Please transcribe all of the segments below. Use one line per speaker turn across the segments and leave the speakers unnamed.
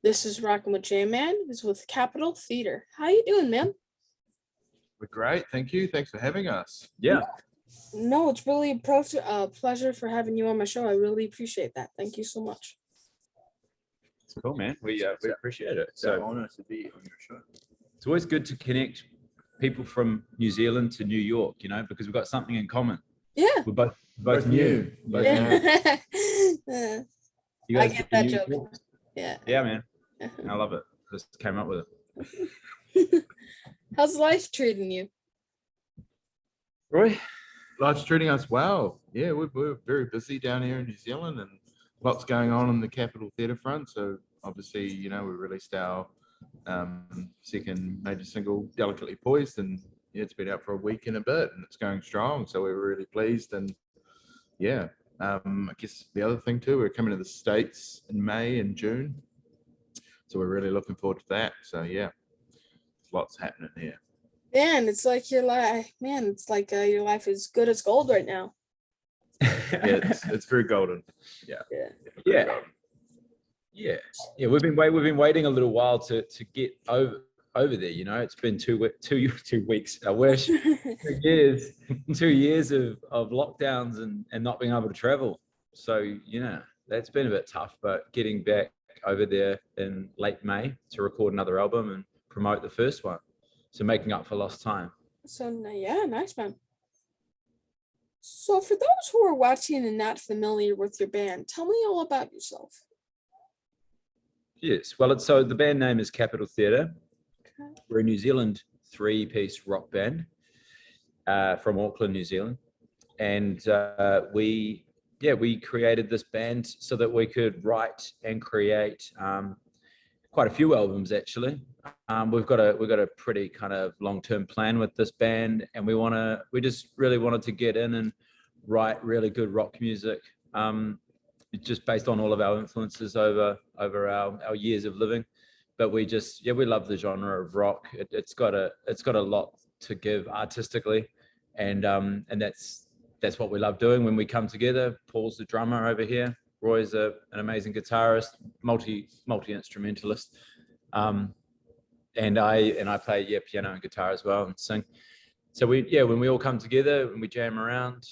This is Rockin' with J-Man. It's with Capital Theater. How you doing, man?
We're great. Thank you. Thanks for having us.
Yeah.
No, it's really a pleasure for having you on my show. I really appreciate that. Thank you so much.
It's cool, man. We appreciate it.
It's an honor to be on your show.
It's always good to connect people from New Zealand to New York, you know, because we've got something in common.
Yeah.
We're both new. Both new.
Yeah.
You
I
guys
get
are
that
new
joke.
Yorks.
Yeah.
Yeah, man. I love it. Just came up with it.
How's life treating you?
Roy?
Life's treating us well. Yeah, we're very busy down here in New Zealand and lots going on the Capital Theatre front. So obviously, you know, we released our second major single, Delicately Poised, and yeah, it's been out for a week and a bit and it's going strong. So we're really pleased. And yeah, I guess the other thing too, we're coming to the States in May and June. So we're really looking forward to that. So yeah, lots happening here.
Man, it's like your life. Man, it's like your life is good as gold right now.
Yeah, it's very golden. Yeah.
We've been waiting a little while to get over there. You know, it's been 2 weeks. I wish 2 years of lockdowns and not being able to travel. So you know that's been a bit tough. But getting back over there in late May to record another album and promote the first one, so making up for lost time.
So yeah, nice, man. So for those who are watching and not familiar with your band, tell me all about yourself.
Yes, well, so the band name is Capital Theatre.
Okay.
We're a New Zealand 3-piece rock band from Auckland, New Zealand, and we created this band so that we could write and create quite a few albums actually. We've got a pretty kind of long-term plan with this band, and we just really wanted to get in and write really good rock music, just based on all of our influences over our years of living. But we love the genre of rock. It's got a lot to give artistically, and that's what we love doing when we come together. Paul's the drummer over here. Roy's an amazing guitarist, multi-instrumentalist. And I play piano and guitar as well and sing. So when we all come together and we jam around,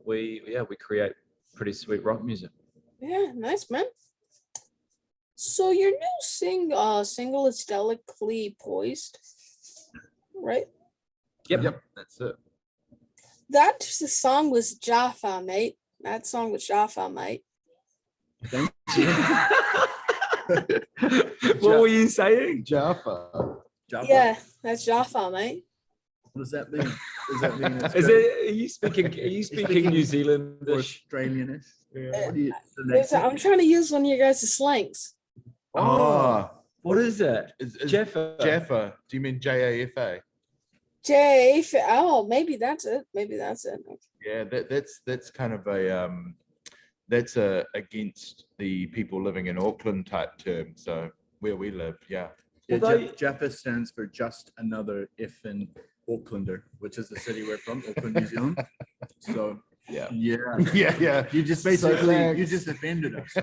we create pretty sweet rock music.
Yeah, nice, man. So your new single is Delicately Poised, right?
Yep.
That's it.
That song was Jaffa, mate. That song was Jaffa, mate.
Thank you.
What were you saying?
Jaffa.
Yeah, that's Jaffa, mate.
What does that mean? Does that mean
Are you speaking New Zealand
or Australianish?
I'm trying to use one of your guys' slangs.
Oh,
what is it?
Jaffa. Jaffa. Do you mean Jaffa?
Oh, maybe that's it.
Yeah, that's kind of a that's against the people living in Auckland type term. So where we live, yeah.
Jaffa stands for just another effing Aucklander, which is the city we're from, Auckland, New Zealand. So yeah. You just basically offended us.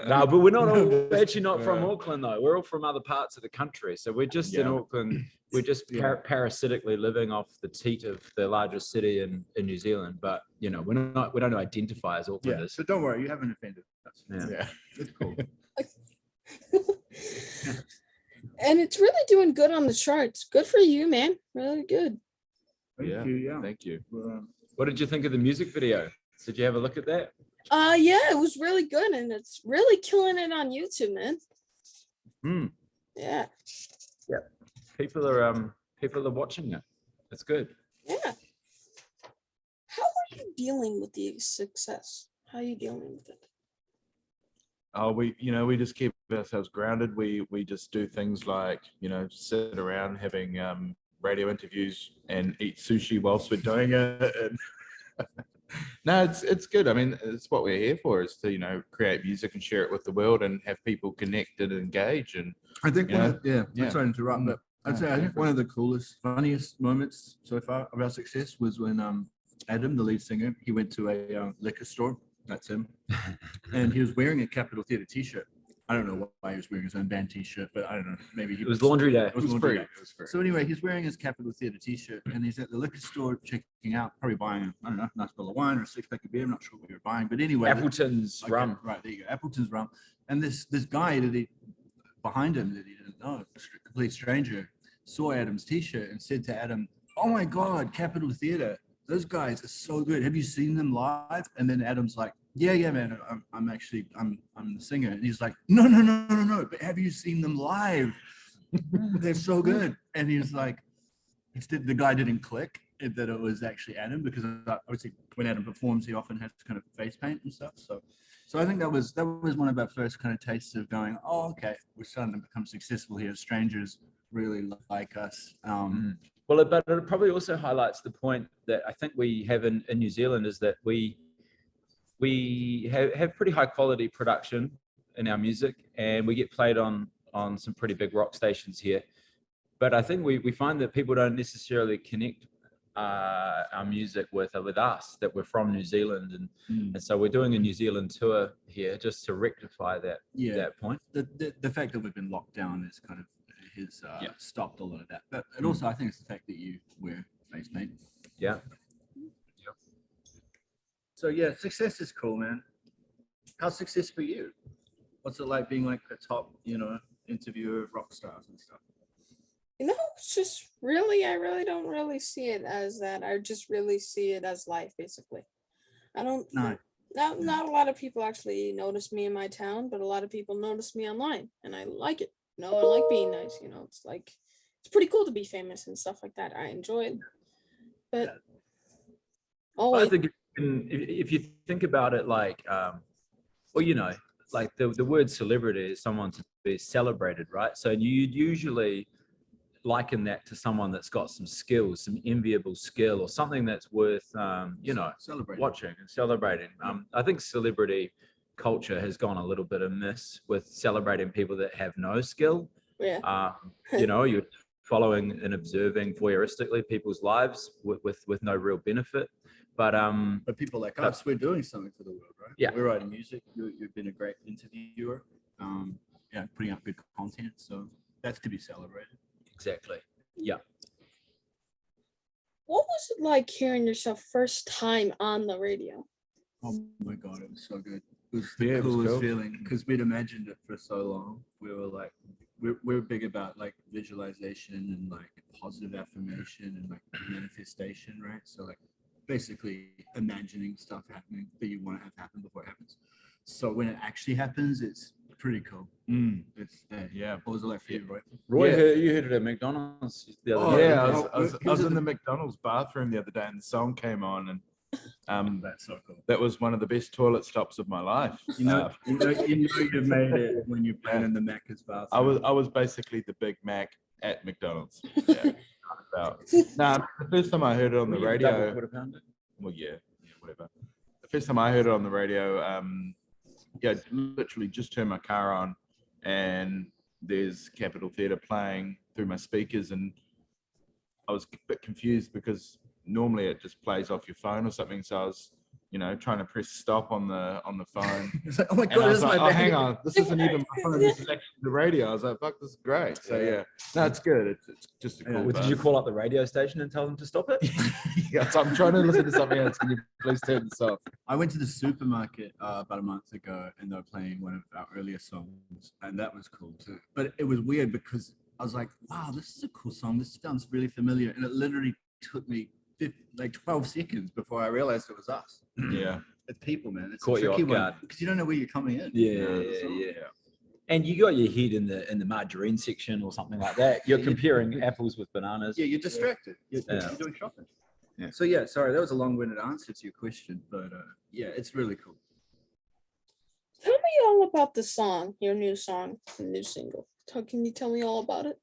No, but we're actually not from Auckland though. We're all from other parts of the country. So we're just in Auckland. We're just parasitically living off the teat of the largest city in New Zealand. But you know, we don't identify as Aucklanders.
Yeah, so don't worry, you haven't offended us.
Yeah.
It's cool.
And it's really doing good on the charts. Good for you, man. Really good.
Thank you.
Thank you.
What did you think of the music video? Did you have a look at that?
Yeah, it was really good, and it's really killing it on YouTube, man. Yeah.
People are watching it. That's good.
Yeah. How are you dealing with the success? How are you dealing with it?
Oh, we just keep ourselves grounded. We just do things like, sit around having radio interviews and eat sushi whilst we're doing it. And no, it's good. I mean, it's what we're here for, is to, create music and share it with the world and have people connect and engage. And
I think sorry to interrupt, but I'd say I think one of the coolest, funniest moments so far of our success was when Adam, the lead singer, he went to a liquor store. That's him. And he was wearing a Capital Theatre t-shirt. I don't know why he was wearing his own band T-shirt, but I don't know. Maybe
It was laundry day.
It was laundry day. It was free. So anyway, he's wearing his Capitol Theatre T-shirt, and he's at the liquor store checking out, probably buying I don't know, a nice bottle of wine or a 6-pack of beer. I'm not sure what we were buying, but anyway,
Appleton's rum.
Right there you go, Appleton's rum. And this guy behind him that he didn't know, a complete stranger, saw Adam's T-shirt and said to Adam, "Oh my God, Capitol Theatre, those guys are so good. Have you seen them live?" And then Adam's like, yeah, man, I'm the singer. And he's like, no, but have you seen them live? They're so good. And he's like, the guy didn't click that it was actually Adam, because obviously when Adam performs, he often has kind of face paint and stuff. So I think that was one of our first kind of tastes of going, oh, okay, we're starting to become successful here. Strangers really like us.
Well, but it probably also highlights the point that I think we have in New Zealand, is that we have pretty high quality production in our music, and we get played on some pretty big rock stations here. But I think we find that people don't necessarily connect our music with us, that we're from New Zealand, and so we're doing a New Zealand tour here just to rectify that point.
The fact that we've been locked down is kind of has stopped a lot of that. But and also I think it's the fact that you wear face paint.
Yeah.
So yeah, success is cool, man. How's success for you? What's it like being like a top, interviewer of rock stars and stuff?
It's just really, I really don't really see it as that. I just really see it as life, basically. I don't.
No.
Not a lot of people actually notice me in my town, but a lot of people notice me online, and I like it. I like being nice. It's like it's pretty cool to be famous and stuff like that. I enjoy it, but
I think if you think about it, like, like the word celebrity is someone to be celebrated, right? So you'd usually liken that to someone that's got some skills, some enviable skill, or something that's worth, watching and celebrating. I think celebrity culture has gone a little bit amiss with celebrating people that have no skill.
Yeah.
You're following and observing voyeuristically people's lives with no real benefit. But
people like us, we're doing something for the world, right?
Yeah.
We're writing music. You've been a great interviewer. Putting up good content. So that's to be celebrated.
Exactly. Yeah.
What was it like hearing yourself first time on the radio?
Oh my God, it was so good. It was the coolest feeling, because we'd imagined it for so long. We were like, we're big about like visualization and like positive affirmation and like manifestation, right? So like basically imagining stuff happening that you want to have happen before it happens. So when it actually happens, it's pretty cool. It's what was it like for you, Roy?
Roy, you heard it at McDonald's the other day.
Yeah, I was in the McDonald's bathroom the other day, and the song came on, and
that's so cool.
That was one of the best toilet stops of my life.
You've made it when you're playing in the Macca's bathroom.
I was basically the Big Mac at McDonald's. Yeah. The first time I heard it on the radio. Well, whatever. The first time I heard it on the radio, literally just turned my car on, and there's Capitol Theatre playing through my speakers, and I was a bit confused because normally it just plays off your phone or something. So I was, trying to press stop on the phone.
It's like, oh my God,
this is my hang on, this isn't even my phone. This is actually the radio. I was like, fuck, this is great. So it's good. It's just a cool.
Did you call up the radio station and tell them to stop it?
So I'm trying to listen to something else. Can you please turn this off?
I went to the supermarket about a month ago, and they were playing one of our earlier songs, and that was cool too. But it was weird because I was like, wow, this is a cool song. This sounds really familiar. And it literally took me 12 seconds before I realized it was us.
Yeah.
It's people, man. It's
Caught
a tricky
you off
one
guard.
because you don't know where you're coming in.
Yeah. And you got your head in the margarine section or something like that. You're comparing apples with bananas.
Yeah, you're distracted. You're doing shopping.
Yeah.
So sorry, that was a long-winded answer to your question, but it's really cool.
Tell me all about the song, your new song, the new single. Can you tell me all about it?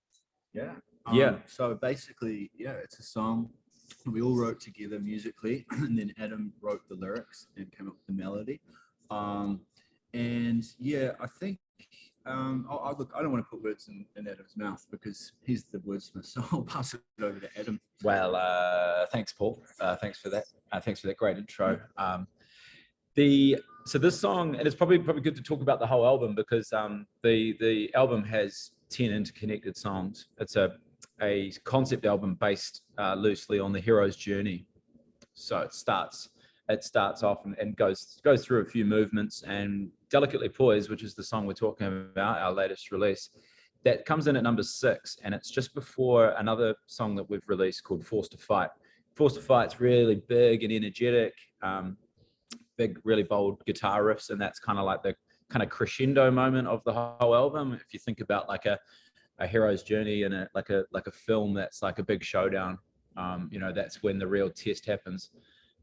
Yeah. So basically, it's a song we all wrote together musically, and then Adam wrote the lyrics and came up with the melody. I think look, I don't want to put words in Adam's mouth because he's the wordsmith, so I'll pass it over to Adam.
Well, thanks, Paul. Thanks for that. Thanks for that great intro. The So this song, and it's probably good to talk about the whole album because the album has 10 interconnected songs. It's a concept album based loosely on the hero's journey. So it starts off and goes through a few movements, and Delicately Poised, which is the song we're talking about, our latest release, that comes in at number 6, and it's just before another song that we've released called Forced to Fight. Forced to Fight's really big and energetic, big, really bold guitar riffs, and that's kind of like the kind of crescendo moment of the whole album. If you think about like a hero's journey and like a film that's like a big showdown, that's when the real test happens.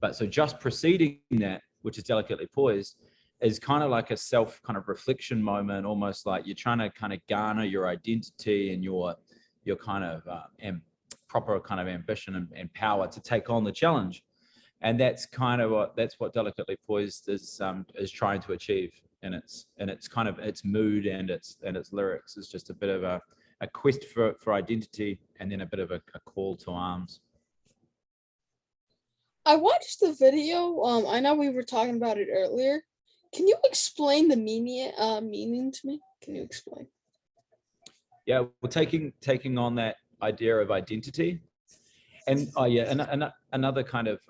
But so just preceding that, which is Delicately Poised, is kind of like a self kind of reflection moment, almost like you're trying to kind of garner your identity and your kind of proper kind of ambition and power to take on the challenge. And that's kind of what Delicately Poised is trying to achieve. And it's kind of its mood and its lyrics is just a bit of a quest for identity, and then a bit of a call to arms.
I watched the video. I know we were talking about it earlier. Can you explain the meaning to me? Can you explain?
Yeah, we're taking on that idea of identity, and another kind of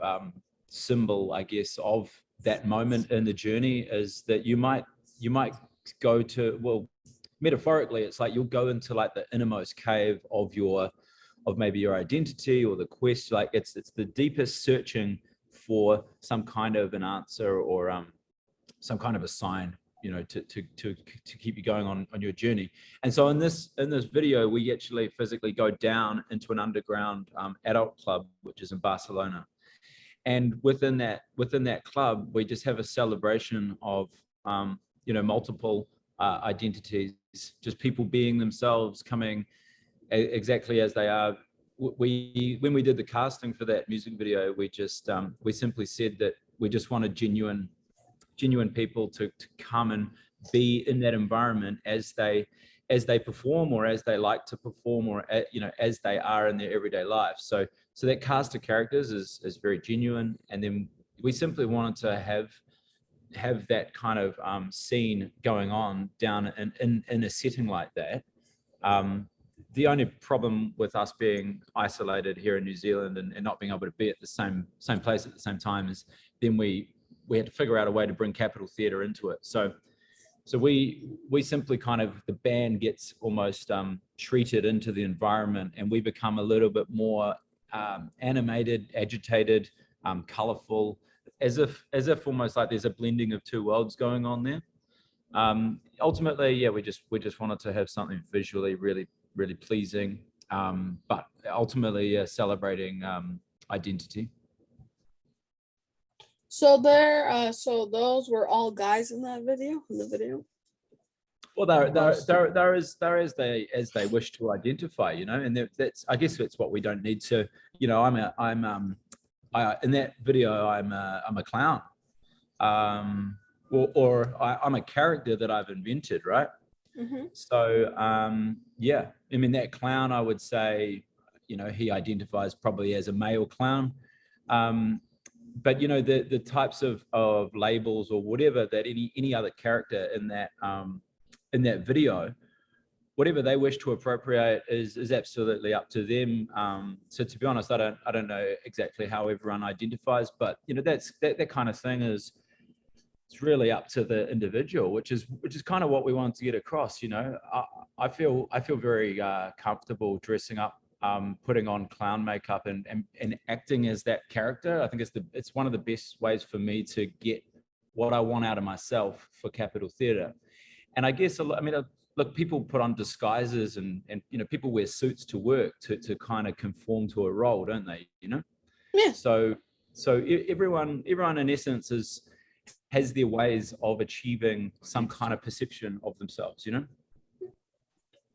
symbol, I guess, of that moment in the journey is that you might go to, well, metaphorically, it's like you'll go into like the innermost cave of maybe your identity or the quest. Like it's the deepest searching for some kind of an answer or some kind of a sign, to keep you going on your journey. And so in this video, we actually physically go down into an underground adult club, which is in Barcelona. And within that club, we just have a celebration of multiple identities, just people being themselves, coming exactly as they are. When we did the casting for that music video, we simply said that we just wanted genuine people to come and be in that environment as they perform, or as they like to perform, or as they are in their everyday life. So that cast of characters is very genuine, and then we simply wanted to have that kind of scene going on down in a setting like that. The only problem with us being isolated here in New Zealand and not being able to be at the same place at the same time is then we had to figure out a way to bring Capitol Theatre into it. So we simply kind of, the band gets almost treated into the environment, and we become a little bit more animated, agitated, colorful, as if almost like there's a blending of two worlds going on there. Ultimately, yeah, we just wanted to have something visually really, really pleasing, but ultimately celebrating identity.
So so those were all guys in the video.
Well, they're as they wish to identify, and that's, I guess that's what we don't need to, I'm in that video, I'm a clown, or I'm a character that I've invented, right?
Mm-hmm.
So yeah, I mean, that clown, I would say, he identifies probably as a male clown, but the types of labels or whatever that any other character in that video, whatever they wish to appropriate is absolutely up to them. So to be honest, I don't know exactly how everyone identifies, but that kind of thing is, it's really up to the individual, which is kind of what we want to get across. I feel very comfortable dressing up, putting on clown makeup and acting as that character. I think it's one of the best ways for me to get what I want out of myself for Capitol Theatre. And I guess, look, people put on disguises and people wear suits to work to kind of conform to a role, don't they?
Yeah.
So everyone in essence has their ways of achieving some kind of perception of themselves,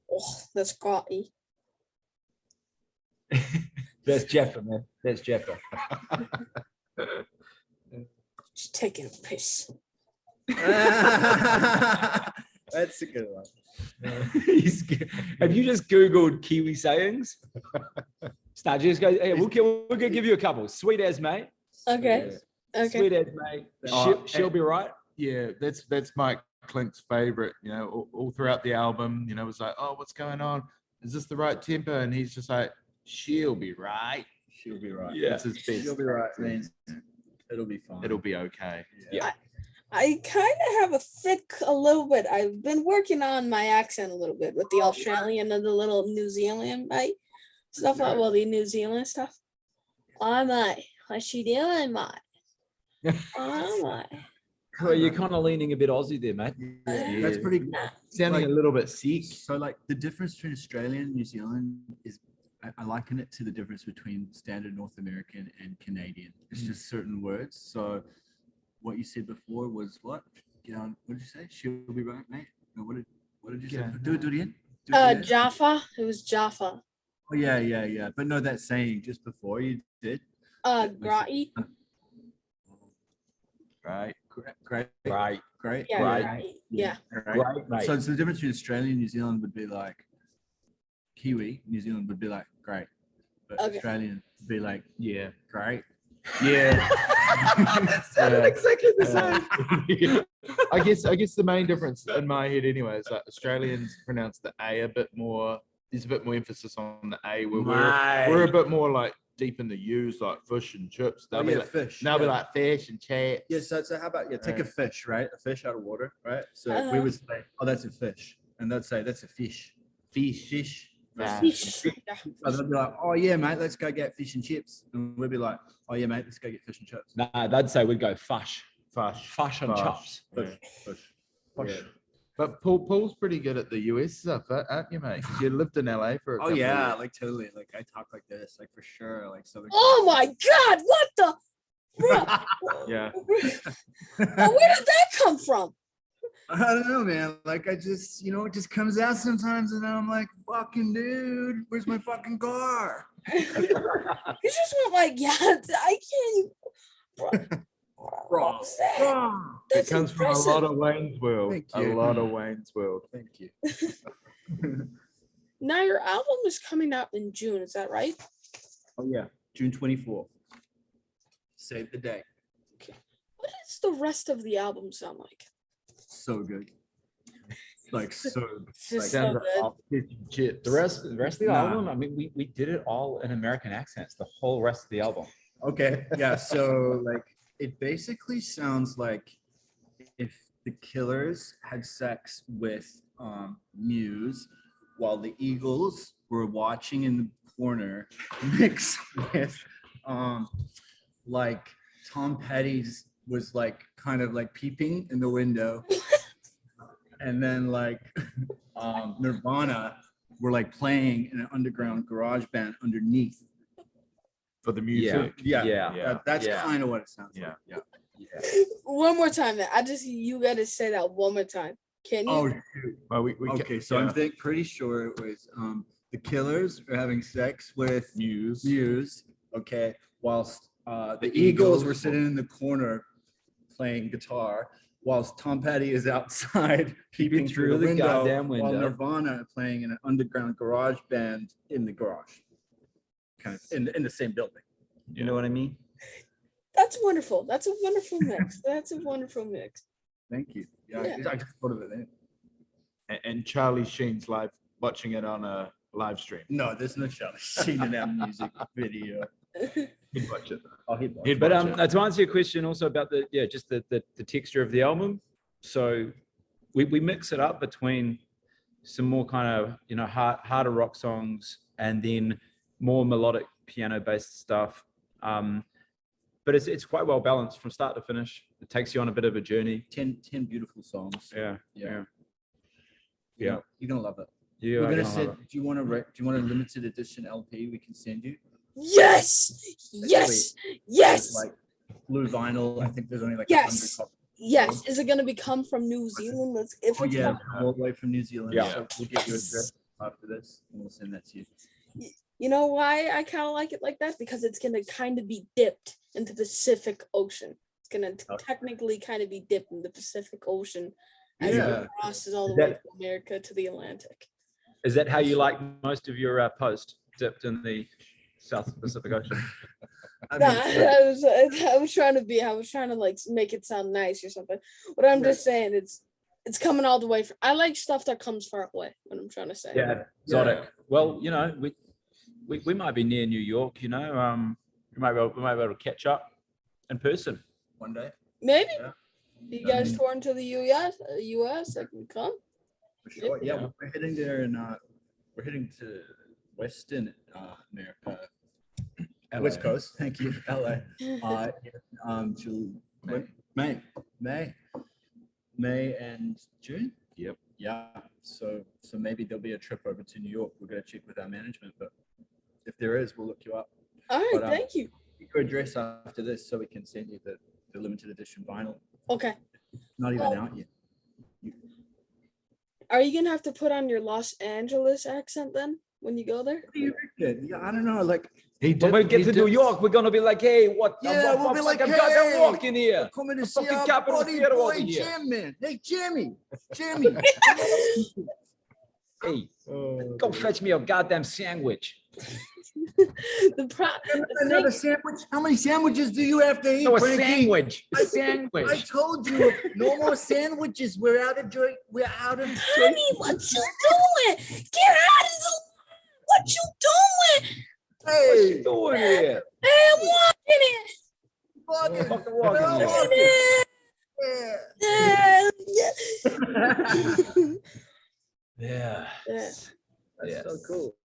Oh, that's gaudy.
That's Jaffa, man. That's Jaffa.
Just taking a piss.
That's a good one.
Have you just Googled Kiwi sayings? Start, just go. Hey, we'll give you a couple. Sweet as mate.
Okay. Okay.
Sweet as mate. She'll be right.
yeah, that's Mike Klink's favorite. You know, all throughout the album, you know, it was like, oh, what's going on? Is this the right tempo? And he's just like, she'll be right.
She'll be right.
Yeah.
That's his best.
She'll be right, man. It'll be fine.
It'll be okay.
Yeah.
I kind of have a little bit. I've been working on my accent a little bit with the Australian and the little New Zealand stuff like the New Zealand stuff. Oh mate, what you doing, mate? Oh mate.
Well, you're kind of leaning a bit Aussie there, mate.
Yeah, that's pretty good.
Sounding
Like-
a little bit sick.
So like the difference between Australia and New Zealand is I liken it to the difference between standard North American and Canadian. It's just certain words. So what you said before was what? Get on. What did you say? She'll be right, mate. No, what did you say?
Yeah.
Do it again. Do it again.
Jaffa. It was Jaffa.
Oh yeah. But no, that saying just before you did.
Grai.
Right.
Great.
Right.
Yeah,
Right.
right. Yeah.
Right, mate.
So it's the difference between Australia and New Zealand would be like Kiwi. New Zealand would be like great, but
Okay.
Australian would be like
Yeah.
great.
Yeah.
That sounded exactly the same.
I guess the main difference in my head anyway is that Australians pronounce the A a bit more. There's a bit more emphasis on the A. Where we're a bit more like deep in the U's, like fish and chips. They'll be like,
fish.
they'll be like fish and chips.
Yeah, so how about take a
Right.
fish, right? A fish out of water, right? So we
Uh-huh.
would say, oh, that's a fish, and they'd say that's a fish. Fish.
Fish. Yeah.
So they'd be like, oh yeah, mate, let's go get fish and chips, and we'd be like, oh yeah, mate, let's go get fish and chips.
Nah, they'd say we'd go fush.
Fush.
And
Fush.
chops.
Fish.
Yeah. But Paul's pretty good at the US stuff, aren't you, mate? 'Cause you lived in LA for a
Oh
couple of
yeah,
years.
like totally. Like I talk like this, like for sure, like Southern.
Oh my God! What the? Bro.
Yeah.
Now, where did that come from?
I don't know, man. Like I just, it just comes out sometimes, and I'm like, fucking dude, where's my fucking car?
You just went like, yeah, I can't. Bro. What was that?
Oh,
It
That's
comes from
impressive.
a lot of Wayne's World.
Thank
A
you.
lot of Wayne's World.
thank you.
Now your album is coming out in June. Is that right?
Oh yeah, June 24th. Save the day.
What does the rest of the album sound like?
So good. Like so.
It's just
Like,
so
Sounds
good.
like fish and chips.
The rest of the
Nah.
album, I mean, we did it all in American accents, the whole rest of the album.
Okay, yeah. So like, it basically sounds like if the Killers had sex with Muse, while the Eagles were watching in the corner, mixed with like Tom Petty's was like kind of like peeping in the window, and then like Nirvana were like playing in an underground garage band underneath.
For the music.
Yeah.
That's
Yeah.
kind of what it sounds
Yeah.
like. Yeah.
One more time, man. You gotta say that one more time. Can you?
Oh, shoot.
Well, we
Okay, so I'm pretty sure it was the Killers are having sex with Muse. Okay, whilst the Eagles were sitting in the corner playing guitar, whilst Tom Petty is outside peeping through the window,
goddamn
while
window.
Nirvana playing in an underground garage band in the garage, kind of in the same building. You know what I mean?
That's wonderful. That's a wonderful mix. That's a wonderful mix.
Thank you. Yeah,
Yeah.
I just thought of it.
and Charlie Sheen's watching it on a live stream.
No, there's no Charlie Sheen in that music video.
He'd watch it.
Oh, he
He'd
But
watch it.
to answer your question also about the texture of the album, so we mix it up between some more kind of harder rock songs and then more melodic piano based stuff. But it's quite well balanced from start to finish. It takes you on a bit of a journey.
10 beautiful songs.
Yeah.
You're gonna love it.
Yeah.
We're
I
gonna
love
send.
it.
Do you want a limited edition LP? We can send you.
Yes. Yes. Yes.
Like blue vinyl. I think there's only like
Yes.
100 copies.
Yes. Is it gonna become from New Zealand? If
Oh
it's
yeah,
from-
all the way from New Zealand.
Yeah.
So we'll get you a dress after this, and we'll send that to you.
you know why I kind of like it like that? Because it's gonna kind of be dipped into the Pacific Ocean. It's gonna technically kind of be dipped in the Pacific Ocean as
Yeah.
it crosses all the
Is
way
that-
from America to the Atlantic.
Is that how you like most of your post dipped in the South Pacific Ocean?
I
Nah,
mean,
I was trying to like make it sound nice or something. But I'm just saying it's coming all the way from, I like stuff that comes far away, what I'm trying to say.
Yeah, exotic. Well, you know, we might be near New York, you know. We might be able to catch up in person.
one day.
Maybe.
Yeah.
You guys touring to the US, I can come.
For sure. Yeah, we're heading there and we're heading to Weston, near West Coast. Thank you, LA. May and June.
Yep.
Yeah. So maybe there'll be a trip over to New York. We're gonna check with our management, but if there is, we'll look you up.
All right, thank you.
Your address after this, so we can send you the limited edition vinyl.
Okay.
Not even out yet.
Are you gonna have to put on your Los Angeles accent then when you go there?
What do you reckon? Yeah, I don't know. Like,
When we get to New York, we're gonna be like, hey, what?
Yeah, we'll be like,
I'm
hey,
walking here.
coming to
The
see
fucking
our
capital
buddy
theater
boy
over here.
Jim, man. Hey, Jimmy.
Hey, go fetch me a goddamn sandwich.
Another sandwich? How many sandwiches do you have to eat?
No, a
Frankie?
sandwich. A
I
sandwich.
told you, no more sandwiches. We're out of joy.
Honey, what you doing? Get out of the, what you doing?
What you
Hey,
doing here?
Hey, I'm walking it.
fucking
Fucking walking
walking.
here.
Yeah.
Yeah.
That's
Yes.
so cool.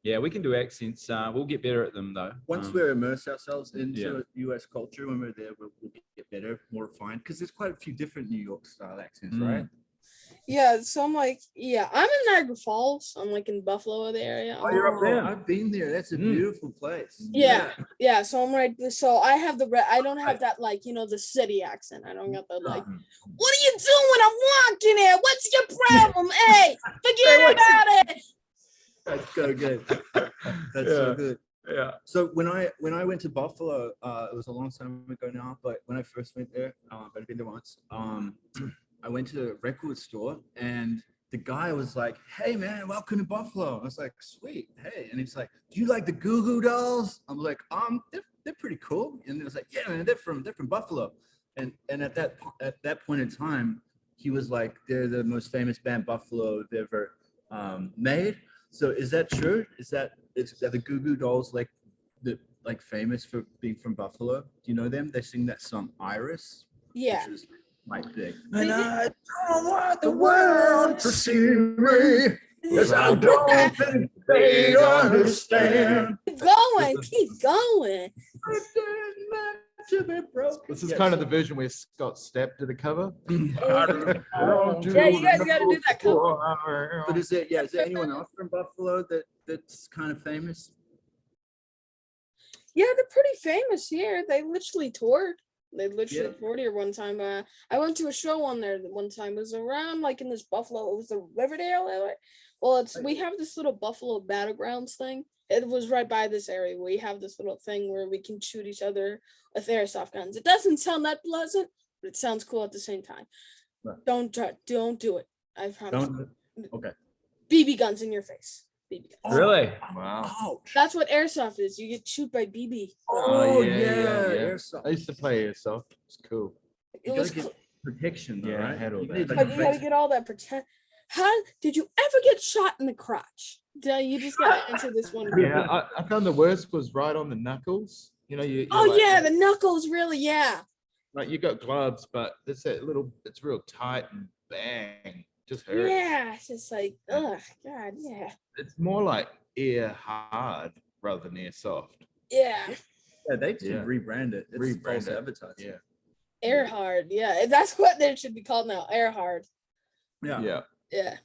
Yeah, we can do accents. We'll get better at them though.
Once we immerse ourselves into
Yeah.
US culture, when we're there, we'll get better, more refined, because there's quite a few different New York style accents, right?
Yeah, so I'm like, I'm in Niagara Falls. I'm like in Buffalo, the area.
Oh, you're up there. I've been there. That's a beautiful place.
Yeah. So I'm right. So I have I don't have that, like, the city accent. I don't got that, like, what are you doing? I'm walking here. What's your problem? Hey, forget about it.
That's so good. That's so good.
Yeah.
So when I went to Buffalo, it was a long time ago now, but when I first went there, I've been there once. I went to a record store and the guy was like, "Hey man, welcome to Buffalo." I was like, "Sweet, hey." And he's like, "Do you like the Goo Goo Dolls?" I'm like, they're pretty cool." And he was like, "Yeah, man, they're from Buffalo." And at that point in time, he was like, "They're the most famous band Buffalo have ever made." So is that true? Is that the Goo Goo Dolls like famous for being from Buffalo? Do you know them? They sing that song Iris.
Yeah.
Which is my thing.
And
I don't want the world to see me, because I don't think they understand.
Keep going.
This is kind of the version where Scott stepped to the cover.
Yeah, you guys got to do that cover.
But is there anyone else from Buffalo that's kind of famous?
Yeah, they're pretty famous here. They literally toured. Toured here one time. I went to a show on there one time. It was around like in this Buffalo. It was the Riverdale area. Well, we have this little Buffalo Battlegrounds thing. It was right by this area. We have this little thing where we can shoot each other with airsoft guns. It doesn't sound that pleasant, but it sounds cool at the same time.
Right.
Don't do it. I promise.
Okay.
BB guns in your face. BB guns.
Really?
Wow.
Ouch.
That's what airsoft is. You get shoot by BB.
Oh yeah.
I
Airsoft.
used to play Airsoft. It's cool.
It was
Get protection, though,
Yeah, I
right?
had all
You
that.
need
But you gotta get all that protect. How did you ever get shot in the crotch? You just gotta answer this one.
Yeah, I found the worst was right on the knuckles. You
The knuckles, really, yeah.
like you got gloves, but it's it's real tight and bang, just hurts.
Yeah, it's just like, ugh, God, yeah.
It's more like air hard rather than air soft.
Yeah,
Yeah, they should
Yeah.
rebrand it. It's
Rebrand
false
it.
advertising.
Yeah.
air hard, yeah. That's what they should be called now, air hard.
Yeah.
Yeah.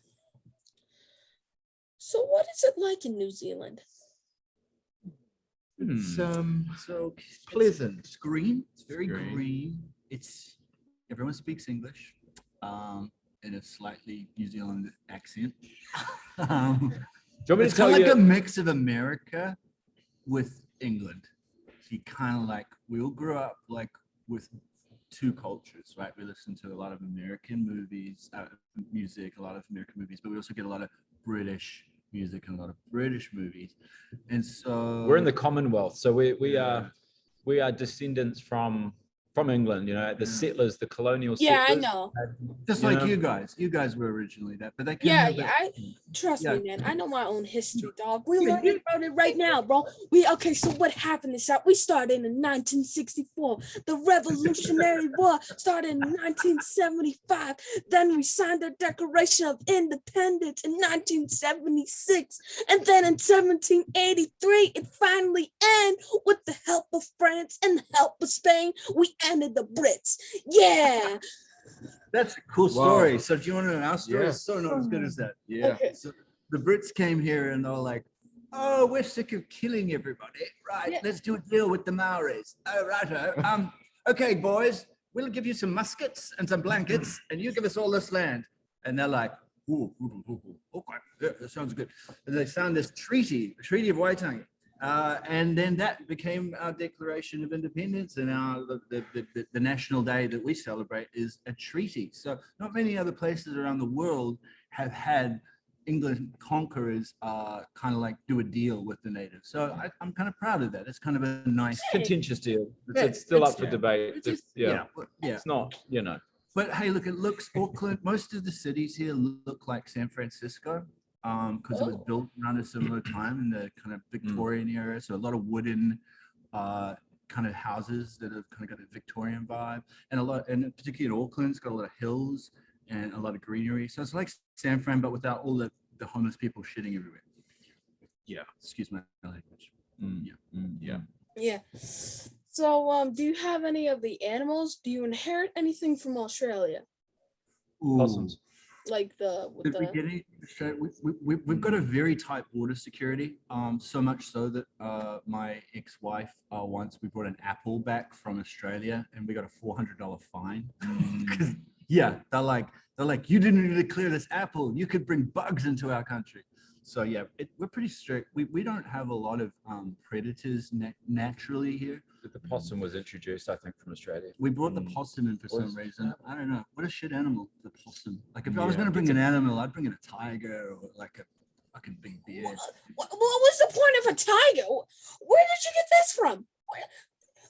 So what is it like in New Zealand?
It's
So
pleasant.
It's green. It's very
Green.
green. It's everyone speaks English, in a slightly New Zealand accent.
Do you want me to
It's
tell
kind of like
you?
a mix of America with England. You kind of like we all grew up like with two cultures, right? We listen to a lot of American movies, music, a lot of American movies, but we also get a lot of British music and a lot of British movies. And so
We're in the Commonwealth, so we are we are descendants from England, you know, the settlers, the colonial
Yeah, I
settlers.
know.
Just
You
like
know?
you guys were originally that, but they came
Yeah,
here
yeah.
back.
Trust
Yeah.
me, man. I know my own history, dog. We're
Yeah,
learning about it right now, bro. Okay, so what happened is that we started in 1964. The Revolutionary War started in 1975. Then we signed the Declaration of Independence in 1976. And then in 1783, it finally ended with the help of France and the help of Spain. We ended the Brits. Yeah.
That's a cool
Wow.
story. So do you want to know our story?
Yeah.
It's so not as good as that.
Yeah.
Okay.
So the Brits came here and they were like, oh, we're sick of killing everybody. Right,
Yeah.
let's do a deal with the Maoris. Oh, righto. Okay, boys, we'll give you some muskets and some blankets and you give us all this land. And they're like, ooh, okay, yeah, that sounds good. And they signed this treaty, the Treaty of Waitangi. And then that became our Declaration of Independence, and the national day that we celebrate is a treaty. So not many other places around the world have had English conquerors kind of like do a deal with the natives. So I'm kind of proud of that. It's kind of a nice.
Contentious deal.
Yeah,
It's still
it's-
up for debate.
It's just-
yeah.
yeah.
It's not, you know.
But hey, look, it looks Auckland. Most of the cities here look like San Francisco, because it was
Oh.
built around a similar time in the kind of Victorian era. So a lot of wooden, kind of houses that have kind of got a Victorian vibe, and particularly in Auckland, it's got a lot of hills and a lot of greenery. So it's like San Fran, but without all the homeless people shitting everywhere. Yeah, excuse my language.
Yeah.
Yeah. So, do you have any of the animals? Do you inherit anything from Australia?
Possums.
Like with
The beginning, we've got a very tight border security. So much so that my ex-wife once we brought an apple back from Australia and we got a $400 fine. 'Cause, yeah, they're like you didn't need to clear this apple. You could bring bugs into our country. So yeah, we're pretty strict. We don't have a lot of predators naturally here.
The possum was introduced, I think, from Australia.
We brought the possum in for some
Was-
reason. I don't know. What a shit animal, the possum. Like if I was
Yeah.
going to bring an animal, I'd bring in a tiger or like a fucking big bear.
what was the point of a tiger? Where did you get this from?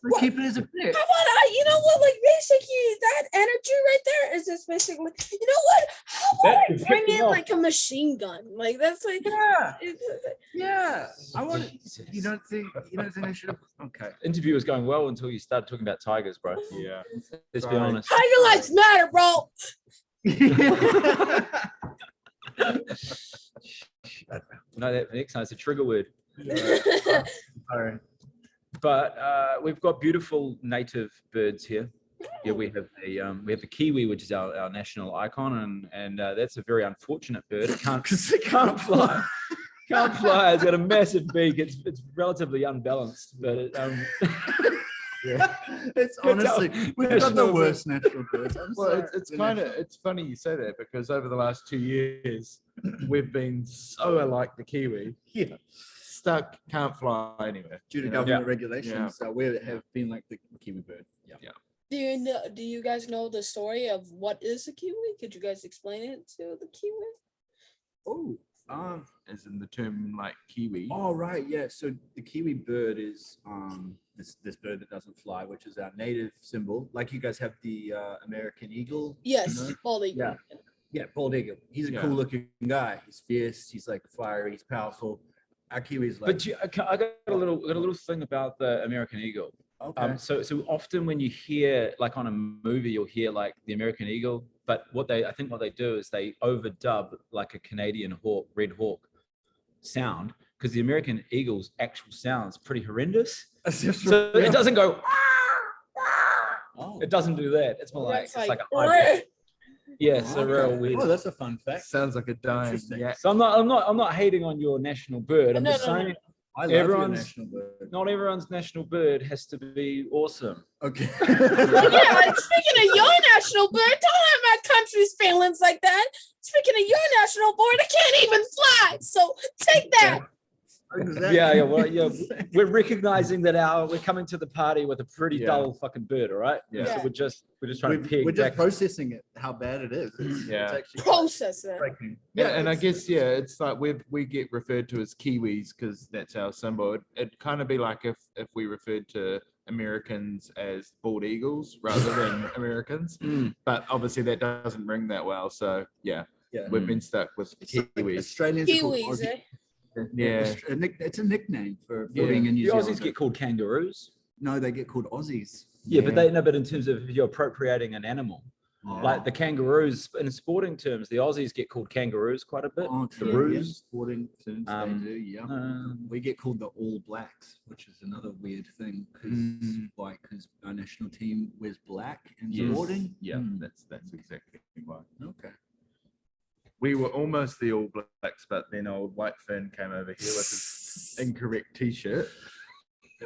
We
What?
keep it as a pet.
How about you know what, like basically that energy right there is just basically, you know what? How about
That
I
is
bring
kicking
in
off.
like a machine gun? Like that's like
Yeah,
it's-
yeah. I want it.
Jesus.
You don't think I should have? Okay.
Interview was going well until you started talking about tigers, bro.
Yeah.
Let's be
Sorry.
honest.
Tiger lives matter, bro.
No, that next time it's a trigger word.
Sorry.
But we've got beautiful native birds here. Yeah, we have the kiwi, which is our national icon, and that's a very unfortunate bird. It can't fly. Can't fly. It's got a massive beak. It's relatively unbalanced, but
Yeah. It's honestly we've got the
national
worst natural birds. I'm
Well,
sorry.
it's kind of it's funny you say that because over the last 2 years we've been so alike the kiwi.
Yeah.
Stuck, can't fly anywhere.
Due to
you know?
government regulations, we have been like the kiwi bird. Yeah.
Do you guys know the story of what is a kiwi? Could you guys explain it to the kiwi?
Oh.
As in the term like kiwi.
Oh right, yeah. So the kiwi bird is this bird that doesn't fly, which is our native symbol. Like you guys have the American eagle.
Yes,
you know?
bald eagle.
Yeah. Yeah, bald eagle. He's a
Yeah.
cool looking guy. He's fierce. He's like fiery. He's powerful. Our kiwi's like.
But I got a little thing about the American eagle.
Okay.
So often when you hear like on a movie, you'll hear like the American eagle, but what they do is they overdub like a Canadian red hawk sound because the American eagle's actual sound's pretty horrendous. So it doesn't go.
Oh.
It doesn't do that. It's more like
That's
it's like a hybrid. Yeah, so
Okay.
real weird.
Oh, that's a fun fact.
Sounds like a dying
Interesting.
yak.
So I'm not hating on your national bird. I'm
No,
just
no, no.
saying
I love your
Everyone's-
national bird.
not everyone's national bird has to be awesome.
Okay.
Well, yeah, like speaking of your national bird, don't have my country's feelings like that. Speaking of your national bird, it can't even fly. So take that.
Exactly.
Yeah, well, yeah. We're recognizing that we're coming to the party with a pretty
Yeah.
dull fucking bird, all right?
Yeah.
So we're just trying to peg
We're just
back.
processing it, how bad it is. It's
Yeah.
actually
Process it.
breaking.
Yeah, and I guess it's like we get referred to as Kiwis because that's our symbol. It'd kind of be like if we referred to Americans as bald eagles rather than Americans, but obviously that doesn't ring that well. So yeah, we've been stuck with the Kiwis.
Australians are called
Kiwis,
Aussie.
eh?
Yeah,
It's a nickname for being in New
The
Zealand.
Aussies get called kangaroos.
No, they get called Aussies.
Yeah, but they know. But in terms of if you're appropriating an animal, like the kangaroos in sporting terms, the Aussies get called kangaroos quite a bit.
Oh,
The
true.
roos.
Yeah, sporting terms, they do. Yeah, we get called the All Blacks, which is another weird thing because our national team wears black in sporting.
Yeah, that's exactly why.
Okay.
We were almost the All Blacks, but then old White Fern came over here with his incorrect T-shirt.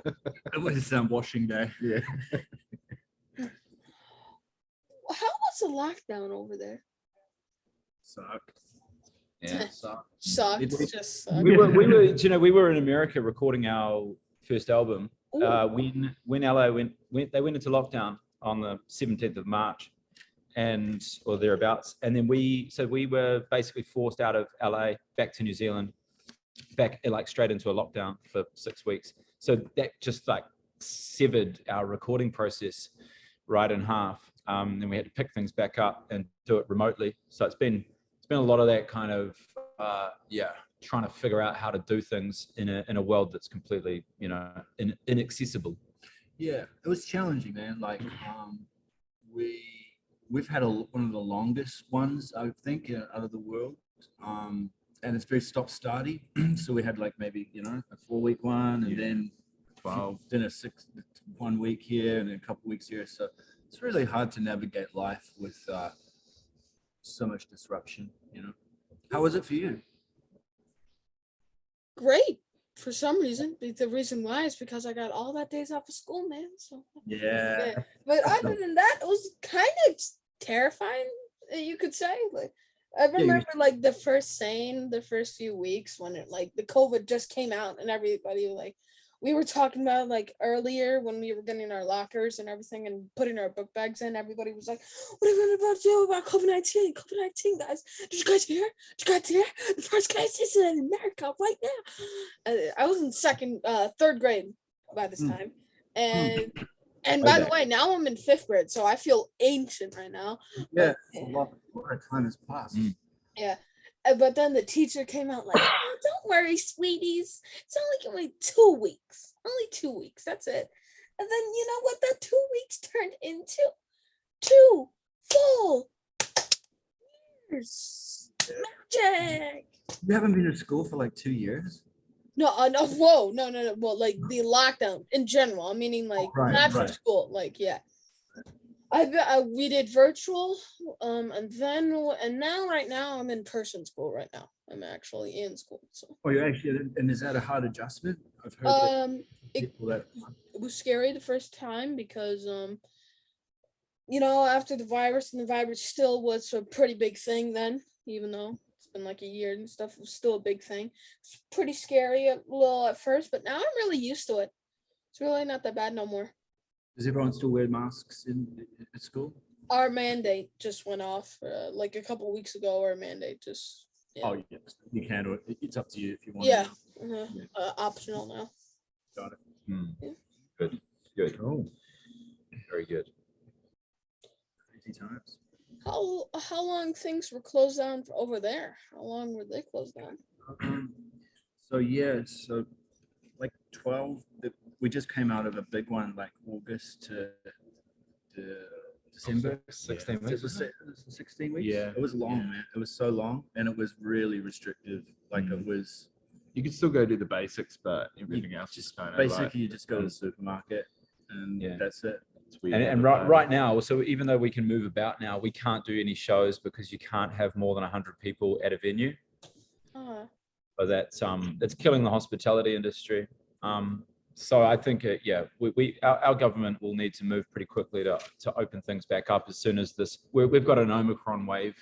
It was washing day.
Yeah.
How was the lockdown over there?
Sucked.
Yeah.
Sucked.
It's-
Just sucked.
we were, you know, we were in America recording our first album
Ooh.
when LA they went into lockdown on the 17th of March or thereabouts. And then we were basically forced out of LA back to New Zealand, back like straight into a lockdown for 6 weeks. So that just like severed our recording process right in half. And we had to pick things back up and do it remotely. So it's been a lot of that kind of trying to figure out how to do things in a world that's completely, you know, inaccessible.
Yeah, it was challenging, man. Like, we've had one of the longest ones, I think, out of the world. And it's very stop-starty. So we had like maybe, you know, a 4-week one, and then 12, then a 1 week here, and then a couple weeks here. So it's really hard to navigate life with so much disruption, you know. How was it for you?
Great. For some reason, the reason why is because I got all that days off of school, man. So
Yeah.
But other than that, it was kind of terrifying, you could say. Like, I remember like the first few weeks when it like the COVID just came out and everybody like we were talking about like earlier when we were getting our lockers and everything and putting our book bags in. Everybody was like, "What are we about to do about COVID-19? COVID-19, guys! Did you guys hear? Did you guys hear? The first case in America right now." I was in third grade by this time, and by the way, now I'm in 5th grade, so I feel ancient right now.
Yeah, a lot of time has passed.
Yeah. But then the teacher came out like, "Oh, don't worry, sweeties. It's only 2 weeks. Only 2 weeks. That's it." And then you know what? That 2 weeks turned into 2 full years. Magic.
You haven't been to school for like 2 years?
No, whoa, no. Well, like the lockdown in general. I'm meaning like not from school. Like, yeah. We did virtual, and now right now I'm in person school right now. I'm actually in school. So.
Oh, you actually, and is that a hard adjustment? I've heard
it was scary the first time because you know, after the virus, and the virus still was a pretty big thing then, even though it's been like a year and stuff, it was still a big thing. It's pretty scary a little at first, but now I'm really used to it. It's really not that bad no more.
Does everyone still wear masks at school?
Our mandate just went off like a couple weeks ago. Our mandate just. Yeah.
Oh, yeah. You can do it. It's up to you if you want.
Yeah. Optional now.
Got it.
Yeah.
Good. Oh, very good.
Crazy times.
How long things were closed down over there? How long were they closed down?
So like 12. We just came out of a big one, like August to December.
16 weeks.
It was 16 weeks.
Yeah.
It was long, man. It was so long, and it was really restrictive. Like it was.
You could still go do the basics, but everything else just kind of
basically you just go to the supermarket, and that's it.
And right now, so even though we can move about now, we can't do any shows because you can't have more than 100 people at a venue. So that's it's killing the hospitality industry. So I think our government will need to move pretty quickly to open things back up as soon as this. We've got an Omicron wave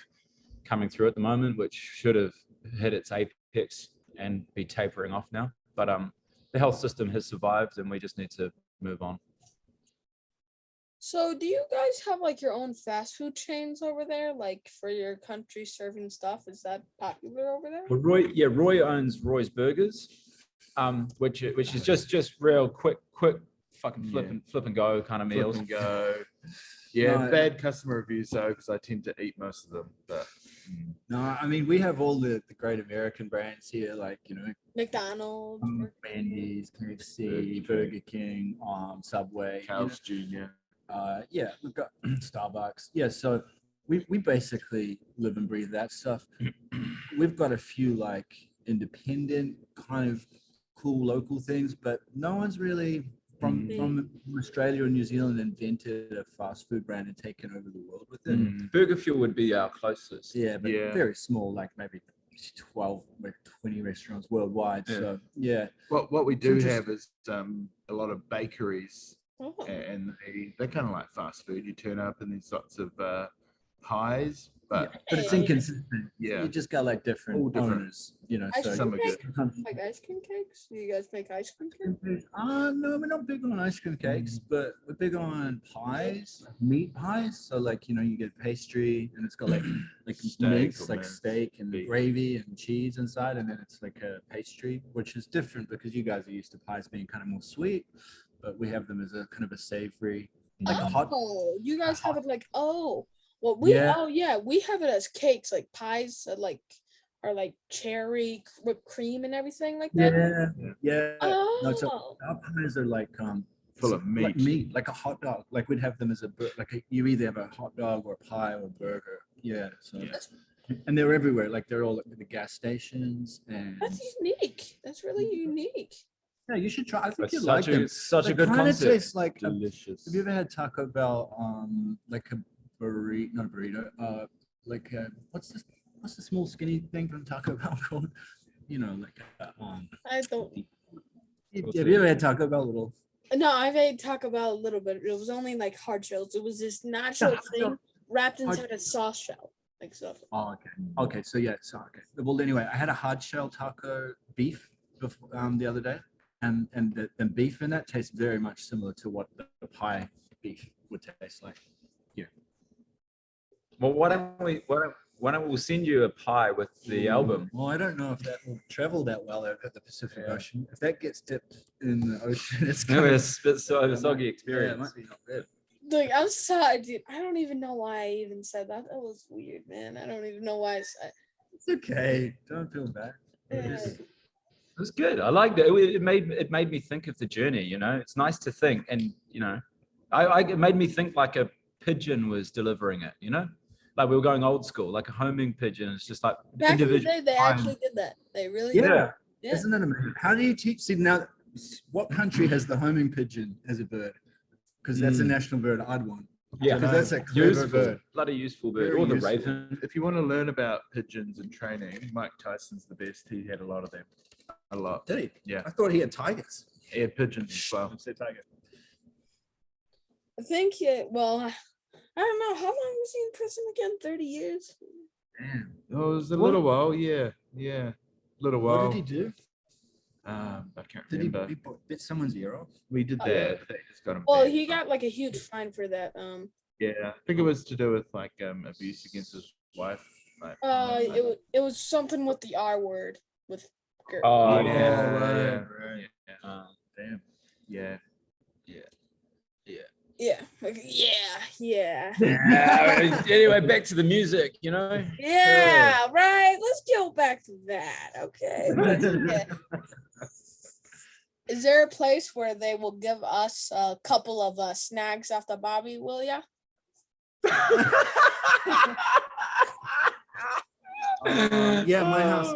coming through at the moment, which should have hit its apex and be tapering off now. But the health system has survived, and we just need to move on.
So do you guys have like your own fast food chains over there, like for your country serving stuff? Is that popular over there?
Well, Roy owns Roy's Burgers, which is just real quick fucking flip and go kind of
Flip
meals.
and go. Yeah,
No,
bad customer reviews though, because I tend to eat most of them. But
No, I mean, we have all the great American brands here, like,
McDonald's.
Wendy's, KFC, Burger King, Subway.
Carl's Jr.
Yeah, we've got Starbucks. Yeah, so we basically live and breathe that stuff. We've got a few like independent kind of cool local things, but no one's really from Australia or New Zealand invented a fast food brand and taken over the world with it.
Burger Fuel would be our closest.
Yeah, but very small, like maybe 12 or 20 restaurants worldwide.
Yeah.
So yeah.
What we do have is a lot of bakeries,
Oh.
and they're kind of like fast food. You turn up and there's lots of pies, but
But it's inconsistent.
Yeah.
You just got like
All different.
owners,
Ice
so
some are good.
Like ice cream cakes? Do you guys make ice cream cakes?
No, we're not big on ice cream cakes, but we're big on pies, meat pies. So like, you get pastry and it's got like
Steak
meats,
or
like
mince,
steak and
beef.
gravy and cheese inside. And then it's like a pastry, which is different because you guys are used to pies being kind of more sweet, but we have them as a kind of a savory, like a hot.
Oh, you guys have it like, we have it as cakes, like pies are like cherry whipped cream and everything like that.
Yeah.
Oh,
No, so our pies are like
Full of
like
meat.
like a hot dog. Like we'd have them as you either have a hot dog or a pie or a burger. Yeah. So and they're everywhere. Like they're all at the gas stations and
that's unique. That's really unique.
yeah, you should try. I think
It's
you like them.
such a
Like,
good
kinda
concept.
tastes like
Delicious.
have you ever had Taco Bell like a burrito, not a burrito, like what's the small skinny thing from Taco Bell called? Like
I don't.
have you ever had Taco Bell little?
No, I've ate Taco Bell a little bit. It was only like hard shells. It was this natural thing wrapped inside a sauce shell, like stuff.
Oh, okay. So okay. Well, anyway, I had a hard shell taco beef before, the other day, and the beef in that tastes very much similar to what the pie beef would taste like. Yeah.
Well, why don't we send you a pie with the album?
Well, I don't know if that will travel that well over the Pacific Ocean. If that gets dipped in the ocean, it's
No,
gonna
it's a soggy
Yeah, it
experience.
might be not good.
Like, I'm sorry, dude. I don't even know why I even said that. That was weird, man. I don't even know why I said.
It's okay. Don't feel bad.
It was good. I liked it. It made me think of the journey. It's nice to think, and it made me think like a pigeon was delivering it. Like we were going old school, like a homing pigeon. It's just like
Back in the
individual.
day, they actually did that. They really did.
Yeah.
Yeah.
Isn't that amazing? How do you teach? See, now, what country has the homing pigeon as a bird? Because that's a national bird I'd want.
Yeah,
Because that's a clever
useful,
bird.
bloody useful bird,
Very
or the
useful.
raven.
If you want to learn about pigeons and training, Mike Tyson's the best. He had a lot of them. A lot.
Did he?
Yeah.
I thought he had tigers.
He had pigeons as well.
Say tiger.
I think well, I don't know. How long was he in prison again? 30 years?
Damn.
Oh, it was a little while. Yeah. Little while.
What did he do?
I can't
Did he
remember.
bit someone's ear off?
We did that. They just got him
Well,
banned.
he got like a huge fine for that.
Yeah, I think it was to do with like abuse against his wife. Like,
It was something with the R word with.
Oh
yeah,
yeah.
yeah.
Damn.
Yeah.
Yeah.
Anyway, back to the music.
Yeah, right. Let's go back to that. Okay. Yeah. Is there a place where they will give us a couple of snacks after Bobby, will ya?
Yeah, my house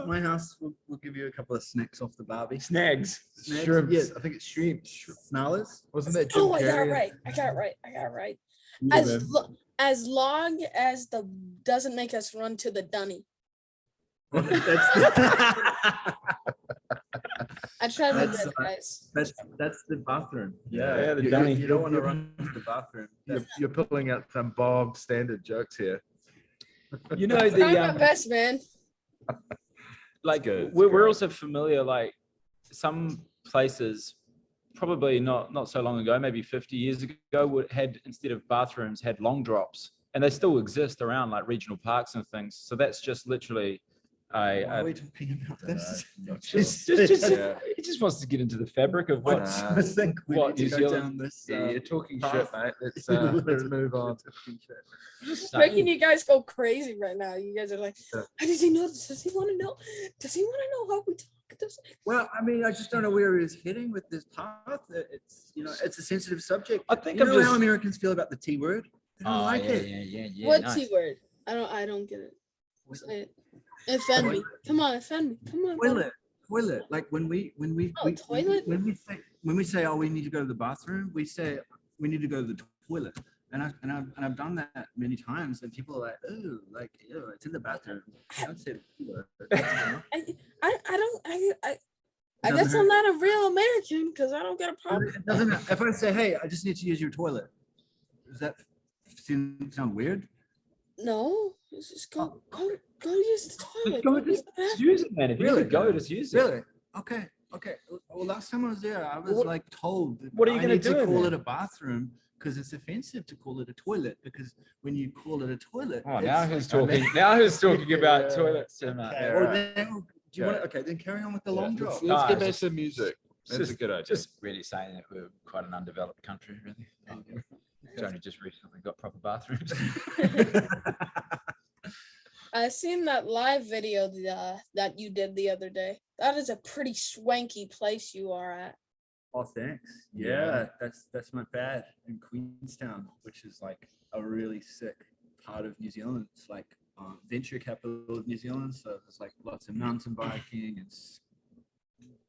will give you a couple of snacks off the Barbie.
Snags.
Snacks?
Shrimps.
Yes.
I think it's shrimps.
Snarlers?
Wasn't that Jim
Oh, I got it
Carrey?
right. I got it right.
Yeah, man.
As long as the doesn't make us run to the dunny. I tried my
That's,
best, guys.
That's the bathroom.
Yeah, the
you,
dunny.
you don't want to run to the bathroom.
You're pulling out some bog standard jokes here.
Tried my best, man.
Like
good,
we're also familiar. Like some places, probably not so long ago, maybe 50 years ago, had instead of bathrooms had long drops, and they still exist around like regional parks and things. So that's just literally I
Why are we talking about this?
he just wants to get into the fabric of
I
what.
just think we
what
need to
New
go
Zealand-
down this.
Yeah, you're talking shit,
path.
mate. Let's move on.
Just
Making you guys go crazy right now. You guys are like,
Yeah.
how does he know this? Does he want to know? Does he want to know how we talk?
Well, I mean, I just don't know where he's heading with this path. It's it's a sensitive subject.
I think
you
I'm
know how
just-
Americans feel about the T word. They don't like it.
Yeah.
What
nice.
T word? I don't get it. Say it. Offend me. Come on, offend me. Come on. buddy.
Toilet. Like when we
toilet?
when we say, oh, we need to go to the bathroom, we say we need to go to the toilet. And I've done that many times, and people are like, oh, like, it's in the bathroom. I don't say the
I guess I'm not a real American because I don't get a problem.
It doesn't. If I say, hey, I just need to use your toilet, does that sound weird?
No, just go use the toilet.
Go
Go use the
just
bathroom.
use it, man. If you
Really?
could go, just use it.
Really? Okay. Well, last time I was there, I was
What-
told that
what are you
I
gonna
need
do
to
in
call
there?
it a bathroom because it's offensive to call it a toilet, because when you call it a toilet,
Oh, now
it's-
who's talking? Now who's talking about
Yeah.
toilets too much?
Okay,
Yeah,
well,
right.
then, do you want to? Okay, then carry on with the long drop.
Let's get
Ah,
back
just-
to music. That's a good idea.
Just really saying that we're quite an undeveloped country, really. It's only just recently got proper bathrooms.
I seen that live video that you did the other day. That is a pretty swanky place you are at.
Oh, thanks.
Yeah.
Yeah, that's my pad in Queenstown, which is like a really sick part of New Zealand. It's like venture capital of New Zealand, so there's like lots of mountain biking and